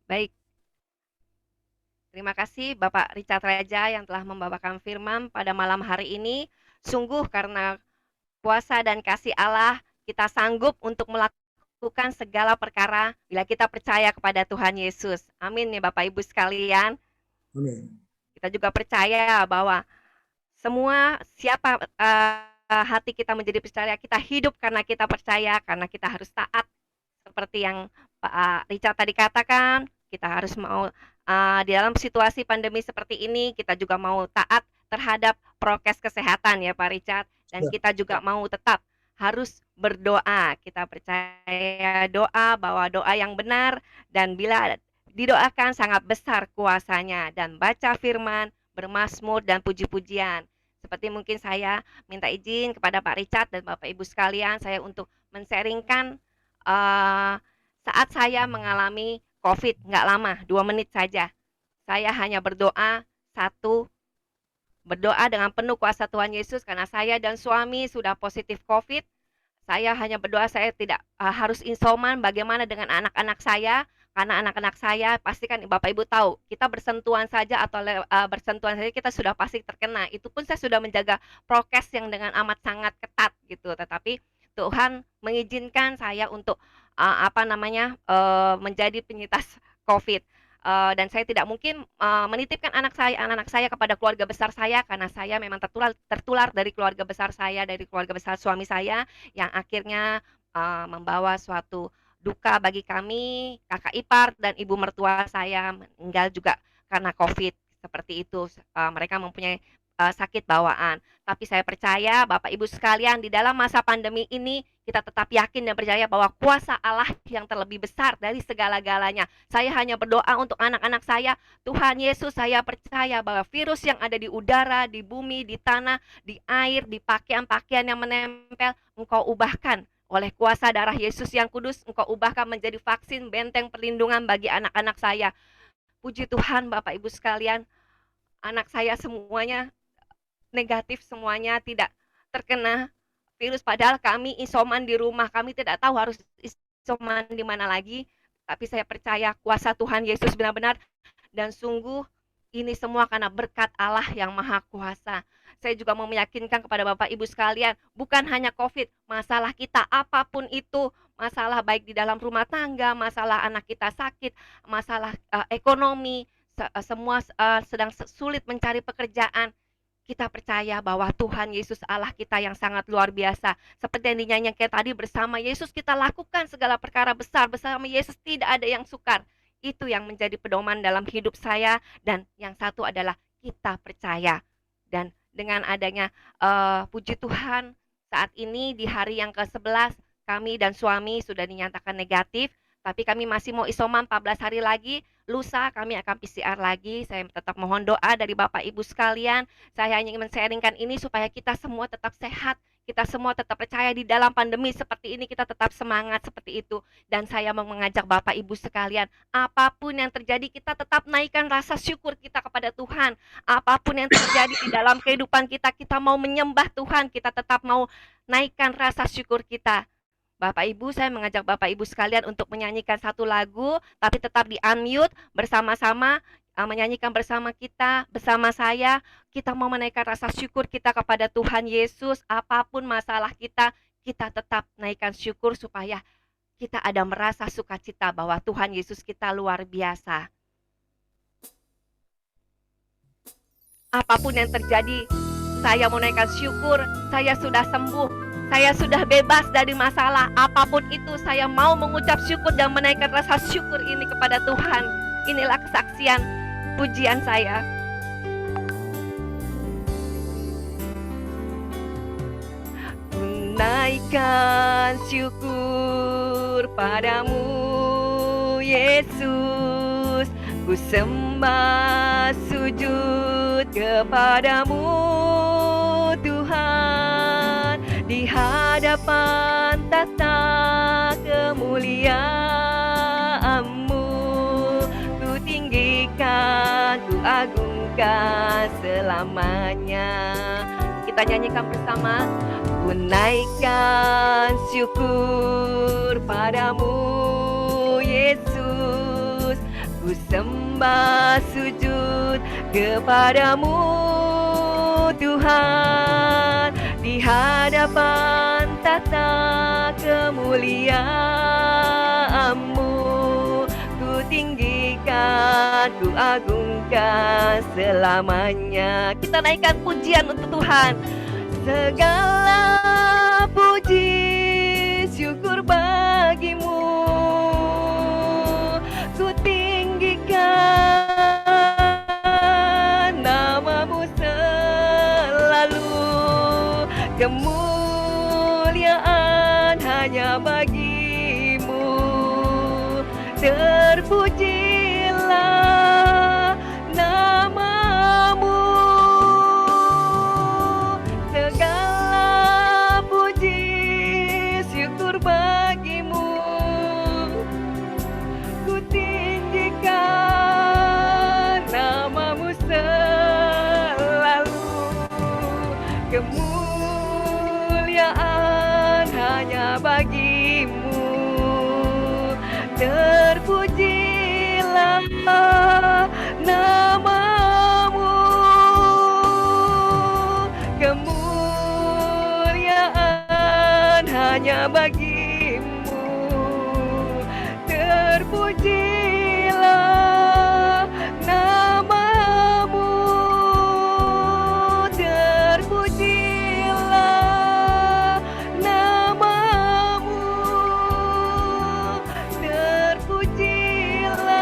Baik. Terima kasih Bapak Richard Raja yang telah membawakan firman pada malam hari ini. Sungguh karena kuasa dan kasih Allah, kita sanggup untuk melakukan segala perkara bila kita percaya kepada Tuhan Yesus. Amin ya Bapak Ibu sekalian. Amin. Kita juga percaya bahwa semua siapa hati kita menjadi percaya, kita hidup karena kita percaya, karena kita harus taat. Seperti yang Pak Richard tadi katakan, kita harus mau di dalam situasi pandemi seperti ini, kita juga mau taat terhadap prokes kesehatan ya Pak Richard. Dan kita juga mau tetap harus berdoa. Kita percaya doa bahwa doa yang benar dan bila didoakan sangat besar kuasanya. Dan baca firman, bermazmur dan puji-pujian. Seperti mungkin saya minta izin kepada Pak Richard dan Bapak Ibu sekalian, saya untuk men-sharingkan saat saya mengalami COVID, nggak lama, 2 menit saja. Saya hanya berdoa, berdoa dengan penuh kuasa Tuhan Yesus karena saya dan suami sudah positif COVID. Saya hanya berdoa, saya tidak harus isoman. Bagaimana dengan anak-anak saya? Karena anak-anak saya pastikan Bapak Ibu tahu, kita bersentuhan saja atau bersentuhan saja kita sudah pasti terkena. Itu pun saya sudah menjaga prokes yang dengan amat sangat ketat gitu. Tetapi Tuhan mengizinkan saya untuk menjadi penyintas COVID. Dan saya tidak mungkin menitipkan anak saya kepada keluarga besar saya karena saya memang tertular dari keluarga besar saya, dari keluarga besar suami saya yang akhirnya membawa suatu duka bagi kami, kakak ipar dan ibu mertua saya meninggal juga karena COVID. Seperti itu, mereka mempunyai sakit bawaan. Tapi saya percaya Bapak Ibu sekalian, di dalam masa pandemi ini kita tetap yakin dan percaya bahwa kuasa Allah yang terlebih besar dari segala-galanya. Saya hanya berdoa untuk anak-anak saya, Tuhan Yesus, saya percaya bahwa virus yang ada di udara, di bumi, di tanah, di air, di pakaian-pakaian yang menempel, Engkau ubahkan oleh kuasa darah Yesus yang kudus, Engkau ubahkan menjadi vaksin benteng perlindungan bagi anak-anak saya. Puji Tuhan Bapak Ibu sekalian, anak saya semuanya negatif, semuanya tidak terkena virus. Padahal kami isoman di rumah, kami tidak tahu harus isoman di mana lagi. Tapi saya percaya kuasa Tuhan Yesus benar-benar, dan sungguh ini semua karena berkat Allah yang maha kuasa. Saya juga mau meyakinkan kepada Bapak Ibu sekalian, bukan hanya COVID, masalah kita apapun itu, masalah baik di dalam rumah tangga, masalah anak kita sakit, masalah ekonomi, semua sedang sulit mencari pekerjaan. Kita percaya bahwa Tuhan Yesus Allah kita yang sangat luar biasa. Seperti yang dinyanyikan tadi, bersama Yesus kita lakukan segala perkara besar. Bersama Yesus tidak ada yang sukar. Itu yang menjadi pedoman dalam hidup saya. Dan yang satu adalah kita percaya. Dan dengan adanya puji Tuhan, saat ini di hari yang ke-11 kami dan suami sudah dinyatakan negatif. Tapi kami masih mau isoman 14 hari lagi. Lusa kami akan PCR lagi. Saya tetap mohon doa dari Bapak Ibu sekalian. Saya hanya ingin men-sharingkan ini supaya kita semua tetap sehat. Kita semua tetap percaya di dalam pandemi seperti ini, kita tetap semangat seperti itu. Dan saya mau mengajak Bapak Ibu sekalian, apapun yang terjadi kita tetap naikkan rasa syukur kita kepada Tuhan. Apapun yang terjadi di dalam kehidupan kita, kita mau menyembah Tuhan, kita tetap mau naikkan rasa syukur kita. Bapak Ibu, saya mengajak Bapak Ibu sekalian untuk menyanyikan satu lagu, tapi tetap di unmute bersama-sama, menyanyikan bersama kita, bersama saya. Kita mau menaikkan rasa syukur kita kepada Tuhan Yesus. Apapun masalah kita, kita tetap naikkan syukur supaya kita ada merasa sukacita bahwa Tuhan Yesus kita luar biasa. Apapun yang terjadi, saya mau naikkan syukur, saya sudah sembuh. Saya sudah bebas dari masalah. Apapun itu saya mau mengucap syukur dan menaikkan rasa syukur ini kepada Tuhan. Inilah kesaksian pujian saya. Menaikkan syukur padamu Yesus. Ku sembah sujud kepadamu Tuhan. Di hadapan tata kemuliaan-Mu. Ku tinggikan, ku agungkan selamanya. Kita nyanyikan bersama. Ku naikkan syukur padamu, Yesus. Ku sembah sujud kepadamu, Tuhan. Di hadapan tata kemuliaan-Mu, ku tinggikan, ku agungkan selamanya. Kita naikkan pujian untuk Tuhan. Segala puji syukur bagimu, ku tinggikan nama-Mu selalu. Kemuliaan hanya bagi-Mu, terpujilah nama-Mu. Segala puji syukur bagi-Mu, ku tinggikan nama-Mu selalu. Kemuliaan hanya bagi-Mu, terpujilah nama-Mu. Kemuliaan hanya bagi-Mu, terpujilah nama-Mu, terpujilah nama-Mu, terpujilah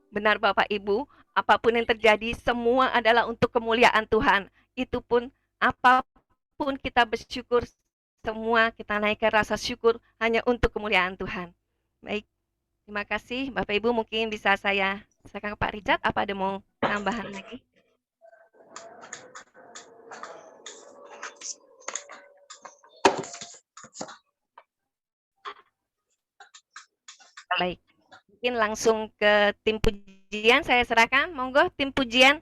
Benar Bapak Ibu, apapun yang terjadi semua adalah untuk kemuliaan Tuhan. Itu pun apapun kita bersyukur, semua kita naikkan rasa syukur hanya untuk kemuliaan Tuhan. Baik, terima kasih Bapak Ibu, mungkin bisa saya silakan Pak Richard, apa ada mau tambahan lagi? Baik. Mungkin langsung ke tim pujian, saya serahkan. Monggo tim pujian.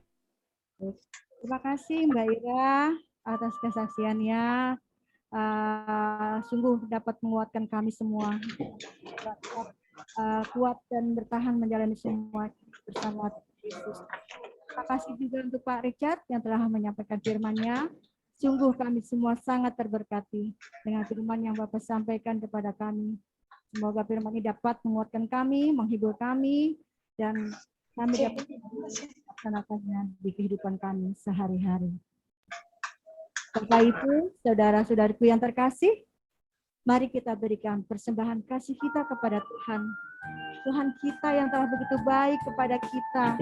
Terima kasih Mbak Ira atas kesaksiannya. Sungguh dapat menguatkan kami semua. Kuat dan bertahan menjalani semua bersama Yesus. Terima kasih juga untuk Pak Richard yang telah menyampaikan firman-Nya. Sungguh kami semua sangat terberkati dengan firman yang Bapak sampaikan kepada kami. Semoga firman ini dapat menguatkan kami, menghibur kami, dan kami dapat melaksanakannya di kehidupan kami sehari-hari. Setelah itu, saudara-saudariku yang terkasih, mari kita berikan persembahan kasih kita kepada Tuhan. Tuhan kita yang telah begitu baik kepada kita.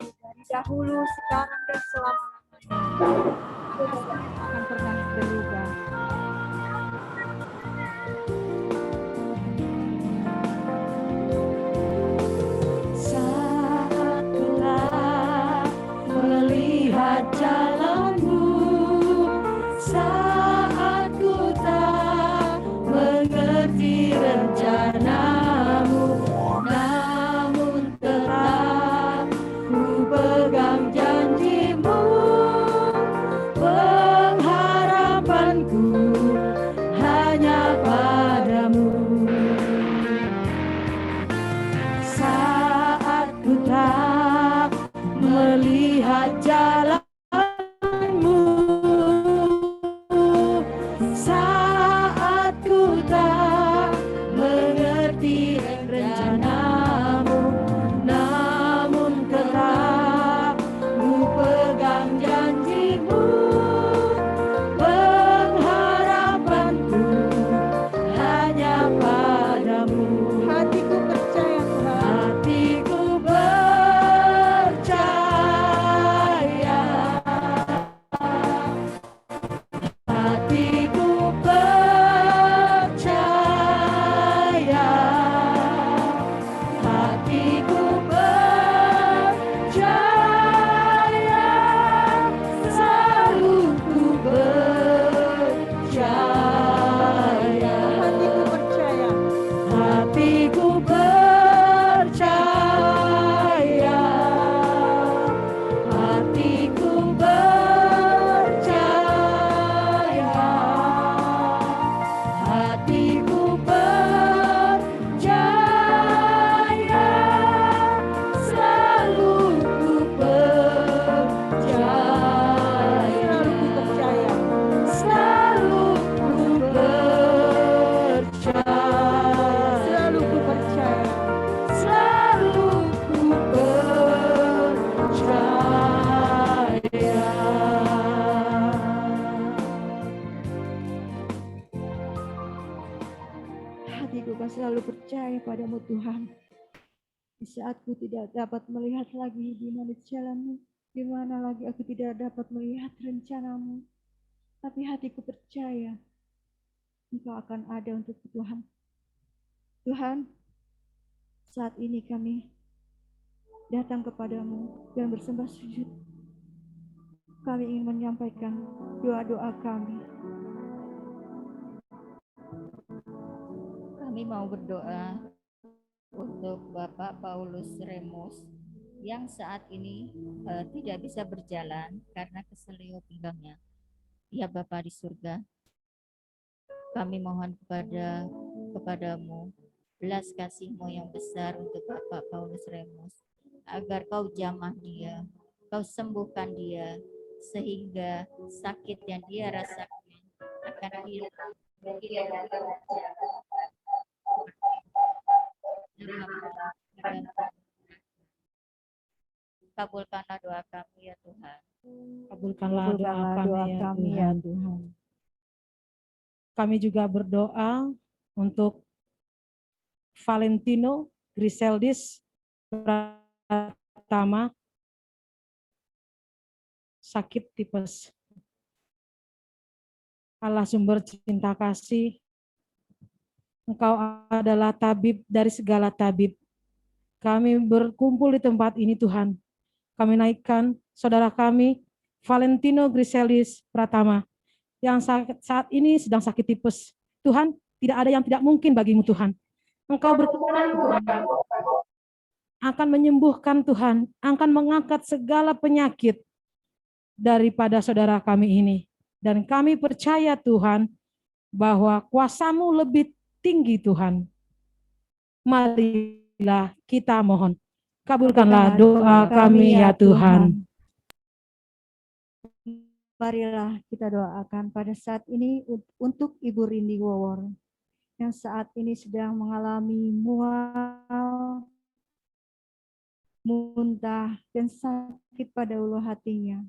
Dari dahulu, sekarang, dan selama-lamanya. Tuhan akan pernah berubah. Melihat jalanmu saat ku tak mengerti rencanamu, namun tetap ku pegang janjimu. Pengharapanku hanya padamu. Saat ku tak melihat jalanmu, saat ku tak mengerti rencanamu, namun tetap ku pegang janjimu. Pengharapanku hanya padamu. Hatiku percaya Tuhan. percaya padamu Tuhan. Di saat ku tidak dapat melihat lagi di mana jalanmu, di mana lagi aku tidak dapat melihat rencanamu, tapi hatiku percaya Engkau akan ada untuk Tuhan. Tuhan, saat ini kami datang kepadamu dan bersembah sujud. Kami ingin menyampaikan doa-doa kami. Kami mau berdoa untuk Bapak Paulus Remus yang saat ini tidak bisa berjalan karena keselio pinggangnya. Ya Bapa di surga, kami mohon kepadamu belas kasih-Mu yang besar untuk Bapak Paulus Remus, agar Kau jamah dia, Kau sembuhkan dia, sehingga sakit yang dia rasakan akan hilang. Kabulkanlah doa kami ya Tuhan. Kabulkanlah doa Kabulkanlah kami, doa kami ya Tuhan. Tuhan. Kami juga berdoa untuk Valentino Griseldis Pratama, sakit tipes. Allah sumber cinta kasih, Engkau adalah tabib dari segala tabib. Kami berkumpul di tempat ini Tuhan. Kami naikkan saudara kami, Valentino Griseldis Pratama, yang saat ini sedang sakit tipes. Tuhan, tidak ada yang tidak mungkin bagimu Tuhan. Engkau berkenan akan menyembuhkan Tuhan, akan mengangkat segala penyakit daripada saudara kami ini. Dan kami percaya Tuhan, bahwa kuasa-Mu lebih tinggi Tuhan. Marilah kita mohon. Kabulkanlah doa kami ya Tuhan. Marilah kita doakan pada saat ini untuk Ibu Rindy Wawor yang saat ini sedang mengalami mual, muntah, dan sakit pada ulu hatinya.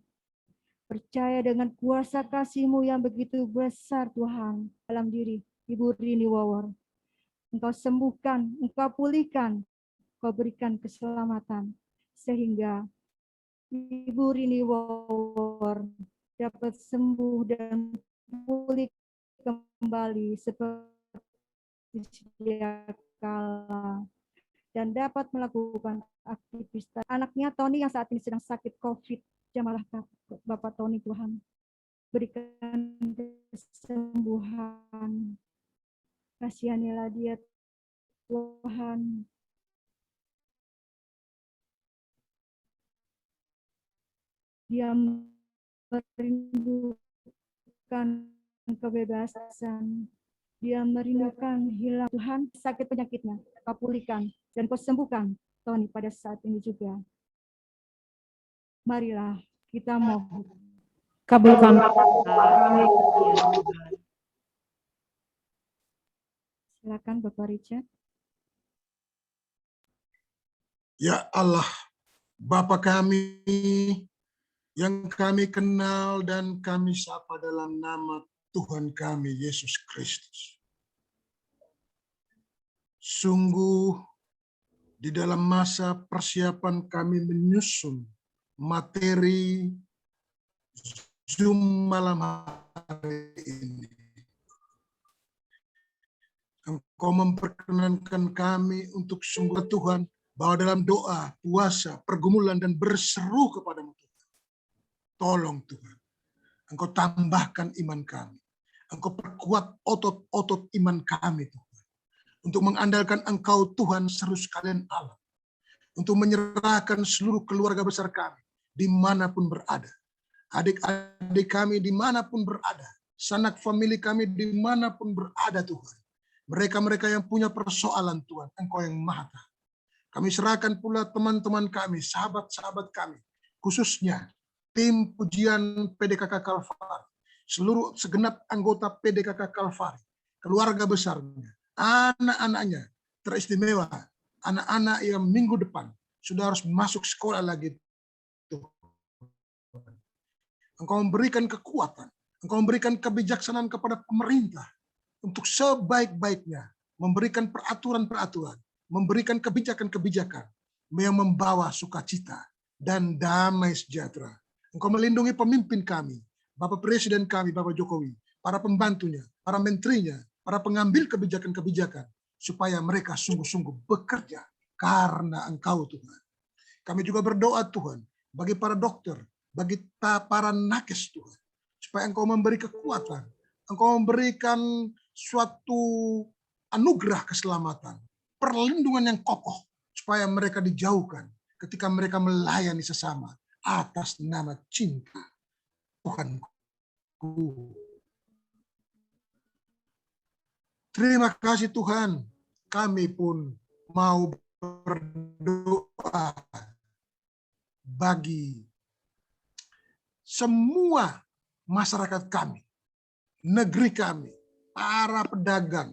Percaya dengan kuasa kasih-Mu yang begitu besar Tuhan dalam diri Ibu Rindy Wawor. Engkau sembuhkan, Engkau pulihkan, Engkau berikan keselamatan sehingga Ibu Rindy Wawor dapat sembuh dan pulih kembali seperti sedia kala dan dapat melakukan aktivitas. Anaknya Tony yang saat ini sedang sakit COVID, jamalah Bapak Tony Tuhan, berikan kesembuhan, kasihanilah dia Tuhan. Dia merindukan kebebasan. Dia merindukan hilang Tuhan sakit penyakitnya. Kau pulihkan dan Kau sembuhkan Tony pada saat ini juga. Marilah kita mohon. Kabulkan. Silakan Bapak Richard. Ya Allah, Bapa kami yang kami kenal dan kami sapa dalam nama Tuhan kami Yesus Kristus. Sungguh di dalam masa persiapan kami menyusun materi Zoom malam hari ini, Engkau memperkenankan kami untuk sungguh Tuhan, bahwa dalam doa, puasa, pergumulan, dan berseru kepadamu Tuhan. Tolong Tuhan, Engkau tambahkan iman kami. Engkau perkuat otot-otot iman kami Tuhan. Untuk mengandalkan Engkau Tuhan seru sekalian Allah. Untuk menyerahkan seluruh keluarga besar kami, dimanapun berada. Adik-adik kami dimanapun berada. Sanak famili kami dimanapun berada Tuhan. Mereka-mereka yang punya persoalan Tuhan, Engkau yang maha tahu. Kami serahkan pula teman-teman kami, sahabat-sahabat kami, khususnya tim pujian PDKK Kalvari, seluruh segenap anggota PDKK Kalvari, keluarga besarnya, anak-anaknya teristimewa, anak-anak yang minggu depan sudah harus masuk sekolah lagi. Engkau memberikan kekuatan, Engkau memberikan kebijaksanaan kepada pemerintah untuk sebaik-baiknya memberikan peraturan-peraturan, memberikan kebijakan-kebijakan yang membawa sukacita dan damai sejahtera. Engkau melindungi pemimpin kami, Bapak Presiden kami, Bapak Jokowi, para pembantunya, para menterinya, para pengambil kebijakan-kebijakan, supaya mereka sungguh-sungguh bekerja karena Engkau, Tuhan. Kami juga berdoa, Tuhan, bagi para dokter, bagi para nakes, Tuhan, supaya Engkau memberi kekuatan, Engkau memberikan suatu anugerah keselamatan, perlindungan yang kokoh, supaya mereka dijauhkan ketika mereka melayani sesama atas nama cinta Tuhanku. Terima kasih Tuhan, kami pun mau berdoa bagi semua masyarakat kami, negeri kami, para pedagang.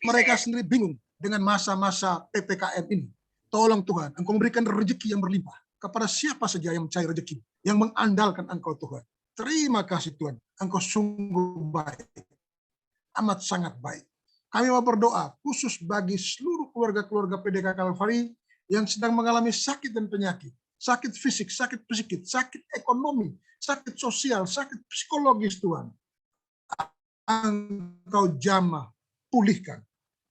Mereka sendiri bingung dengan masa-masa PPKM ini. Tolong Tuhan, Engkau memberikan rezeki yang berlimpah kepada siapa saja yang mencari rezeki, yang mengandalkan Engkau Tuhan. Terima kasih Tuhan, Engkau sungguh baik, amat sangat baik. Kami mau berdoa khusus bagi seluruh keluarga-keluarga PDK Kalvari yang sedang mengalami sakit dan penyakit, sakit fisik, sakit psikis, sakit ekonomi, sakit sosial, sakit psikologis Tuhan. Engkau jamah, pulihkan.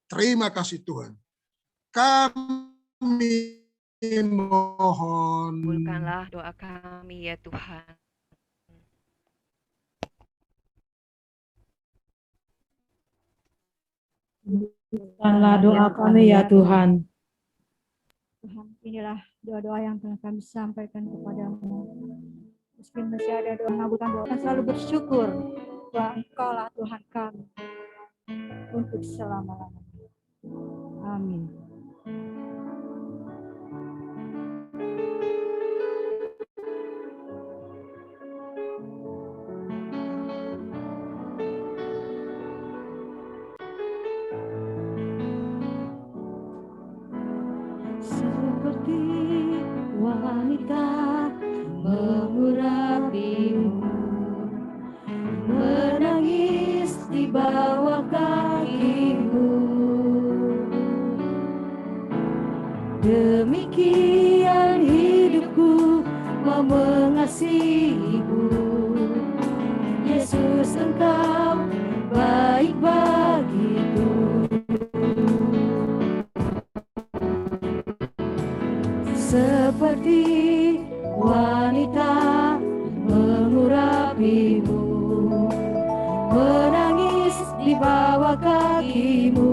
Terima kasih Tuhan. Kami mohon. Kabulkanlah doa kami ya Tuhan. Kabulkanlah doa kami ya Tuhan. Tuhan, inilah doa-doa yang telah kami sampaikan kepadamu. Meski masih ada doa mengabulkan doa, kami selalu bersyukur bahwa Engkau lah Tuhan kami untuk selama-lamanya. Amin. Seperti wanita mengurapimu, menangis di bawah kakimu. Demikian hidupku mau mengasihimu. Yesus, Engkau baik bagiku. Seperti wanita mengurapimu, menangis di bawah kakimu.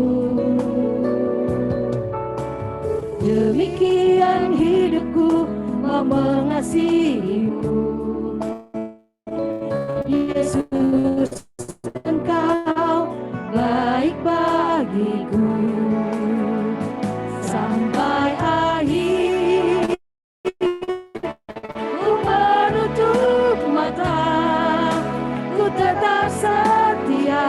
Demikian hidupku mau mengasihimu. Yesus, Engkau baik bagiku. Sampai akhir ku menutup mata, ku tetap setia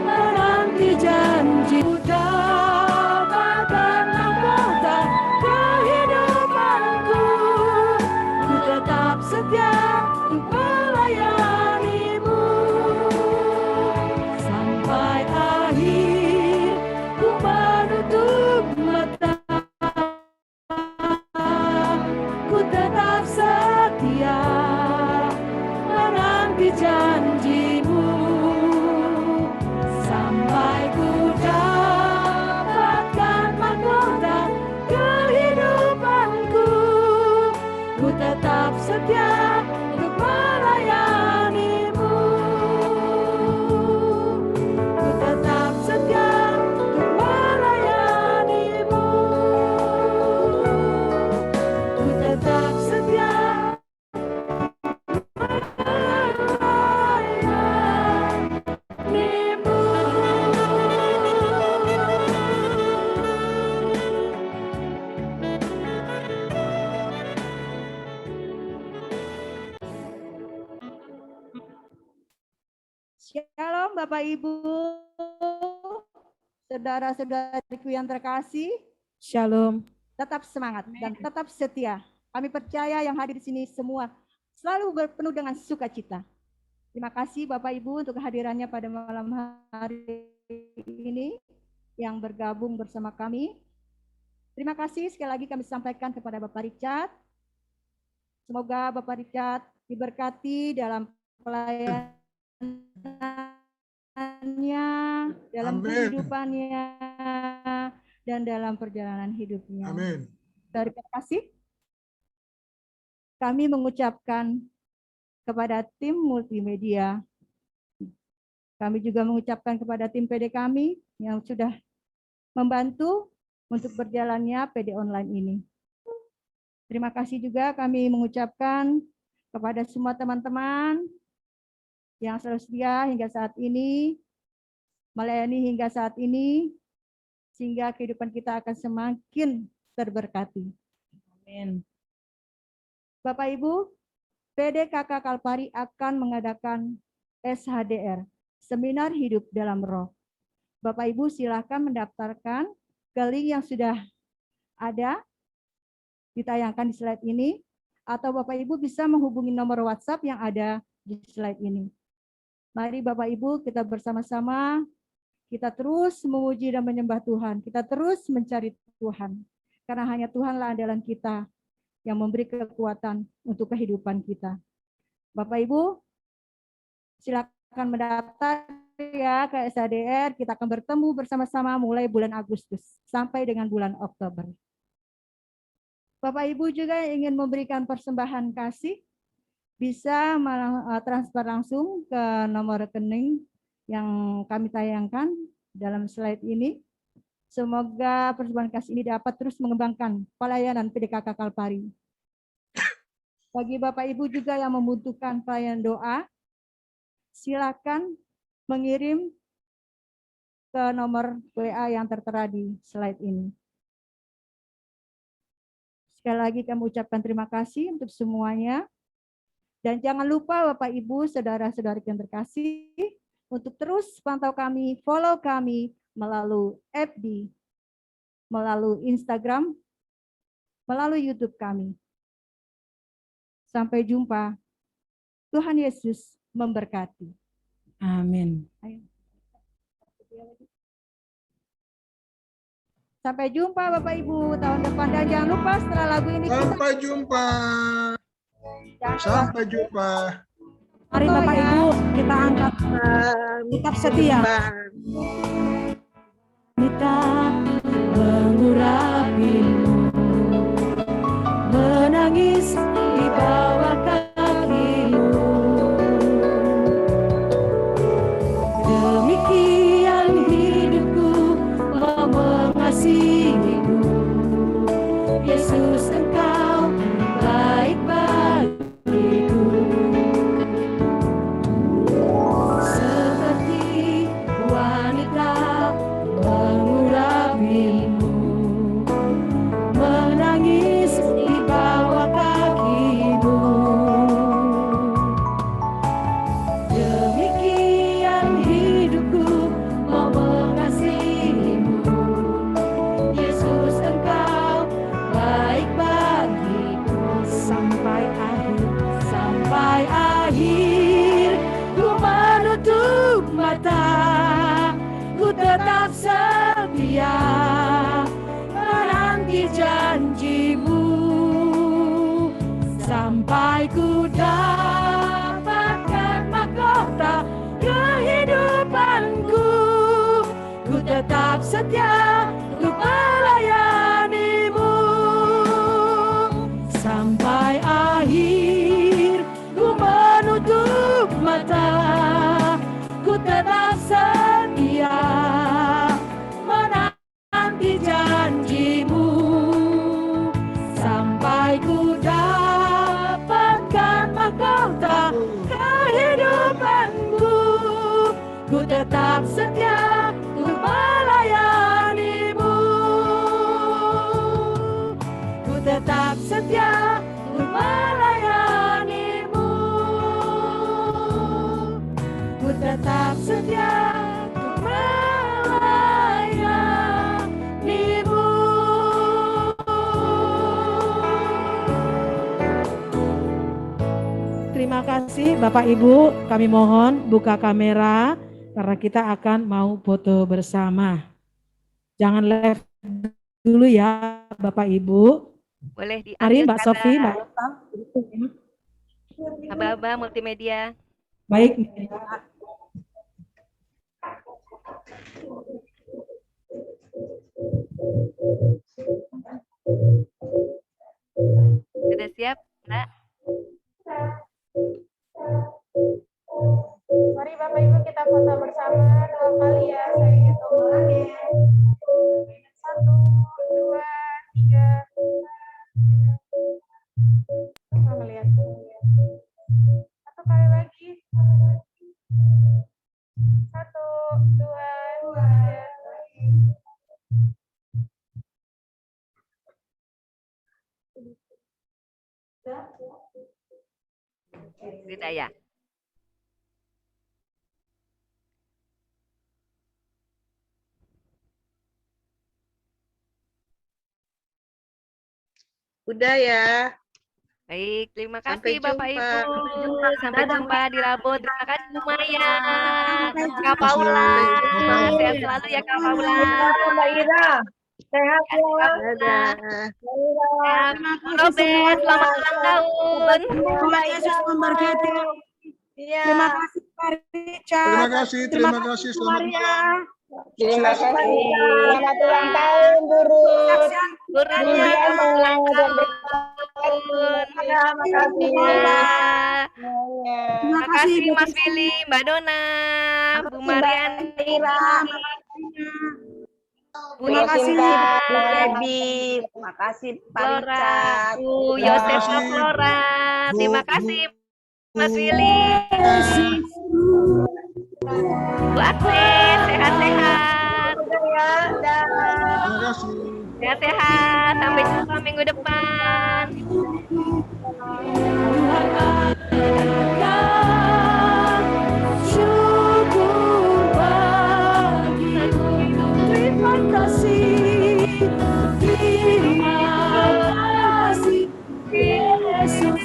menanti janji. Ku dapatkan mahkota kehidupanku, ku tetap setia untuk melayanimu. Sampai akhir ku menutup mata, ku tetap setia menanti janjimu. Sampai ku dapatkan mahkota kehidupanku, ku tetap setia untuk melayanimu. Ku tetap setia untuk melayanimu. Ku tetap setia melayanimu. Shalom Bapak Ibu, saudara-saudariku yang terkasih, Shalom. tetap semangat dan tetap setia. Kami percaya yang hadir di sini semua selalu penuh dengan sukacita. Terima kasih Bapak Ibu untuk kehadirannya pada malam hari ini. yang bergabung bersama kami. Terima kasih sekali lagi kami sampaikan kepada Bapak Richard. Semoga Bapak Richard diberkati dalam pelayanannya, dalam Amin. kehidupannya, dan dalam perjalanan hidupnya. Amin. Terima kasih. Kami mengucapkan kepada tim multimedia. Kami juga mengucapkan kepada tim PD kami yang sudah membantu untuk berjalannya PD online ini. Terima kasih juga kami mengucapkan kepada semua teman-teman yang selalu setia hingga saat ini, melayani hingga saat ini, sehingga kehidupan kita akan semakin terberkati. Amin. Bapak Ibu, PDKK Kalpari akan mengadakan SHDR, Seminar Hidup dalam Roh. Bapak Ibu silakan mendaftarkan ke link yang sudah ada, ditayangkan di slide ini, atau Bapak Ibu bisa menghubungi nomor WhatsApp yang ada di slide ini. Mari Bapak Ibu kita bersama-sama, kita terus memuji dan menyembah Tuhan, kita terus mencari Tuhan, karena hanya Tuhanlah andalan kita yang memberi kekuatan untuk kehidupan kita. Bapak Ibu, silakan mendaftar ya ke SHDR, kita akan bertemu bersama-sama mulai bulan Agustus sampai dengan bulan Oktober. Bapak Ibu juga ingin memberikan persembahan kasih, bisa transfer langsung ke nomor rekening yang kami tayangkan dalam slide ini. Semoga persembahan kasih ini dapat terus mengembangkan pelayanan PDKK Kalpari. Bagi Bapak Ibu juga yang membutuhkan pelayanan doa, silakan mengirim ke nomor WA yang tertera di slide ini. Sekali lagi kami ucapkan terima kasih untuk semuanya. Dan jangan lupa Bapak Ibu, saudara-saudari yang terkasih, untuk terus pantau kami, follow kami melalui FB, melalui Instagram, melalui YouTube kami. Sampai jumpa. Tuhan Yesus memberkati. Amin. Sampai jumpa Bapak Ibu tahun depan, dan jangan lupa setelah lagu ini Sampai jumpa. Sampai jumpa. Mari Bapak Ibu kita angkat kitab setia. Kita mengurapimu, menangis di bawah kakimu. Demikian hidupku mau mengasihimu. Yesus, Engkau baik bagiku. Seperti wanita mengurapimu, menangis di bawah kakimu. Demikian hidupku mau mengasihimu. Yesus, Engkau baik bagiku. Sampai akhir ku menutup mata, ku tetap setia menanti janjimu, sampai ku dapatkan mahkota kehidupanku. Ku tetap setia untuk melayanimu sampai akhir. Ku menutup mata, ku tetap setia menanti janjimu, sampai ku dapatkan mahkota kehidupanku. Ku tetap setia untuk melayanimu. Ku tetap setia untuk melayanimu. Ku tetap setia untuk melayanimu. Terima kasih Bapak Ibu, kami mohon buka kamera karena kita akan mau foto bersama. Jangan live dulu ya Bapak Ibu. Boleh Mari diambil Mbak Sofi, Mbak gambar. Eva. Aba-aba multimedia. Baik. Sudah siap, Mbak? Mari Bapak Ibu kita foto bersama 2 kali ya. Saya hitung lagi. 1, 2, 3. Coba lihat. 1 kali lagi. 1, 2, 3. Sudah ya. Udah ya. Baik, terima Sampai kasih Bapak jumpa. Ibu. Sampai jumpa di Labo. Terima kasih Bu Maya. Kak kasih. Paula. Bye-bye. Sehat selalu ya Kak Paula. Mbak Ira. Sehat Terima kasih Kak ya. Paula. Dadah. Ya, Bu Robert, selamat ulang tahun. Tuhan Yesus memberkati. Iya. Terima kasih Pak Richard. Terima kasih. Selamat malam. Terima kasih. Selamat ulang tahun, Guru. Guru, selamat ulang tahun. Terima kasih. Ya. Terima kasih Mas Willy, Mbak Dona, Bu Marian, Bu Terima kasih. Bu Debbie. Terima kasih Pak Flora, Richard. Bu Terima Yosef kasih. Flora. Terima Bu- kasih Bu- Mas Willy, Bu Agnes, sehat-sehat. Terima kasih. Sehat-sehat, sampai jumpa minggu depan. Syukur bagimu. Terima kasih. Terima kasih Yesus.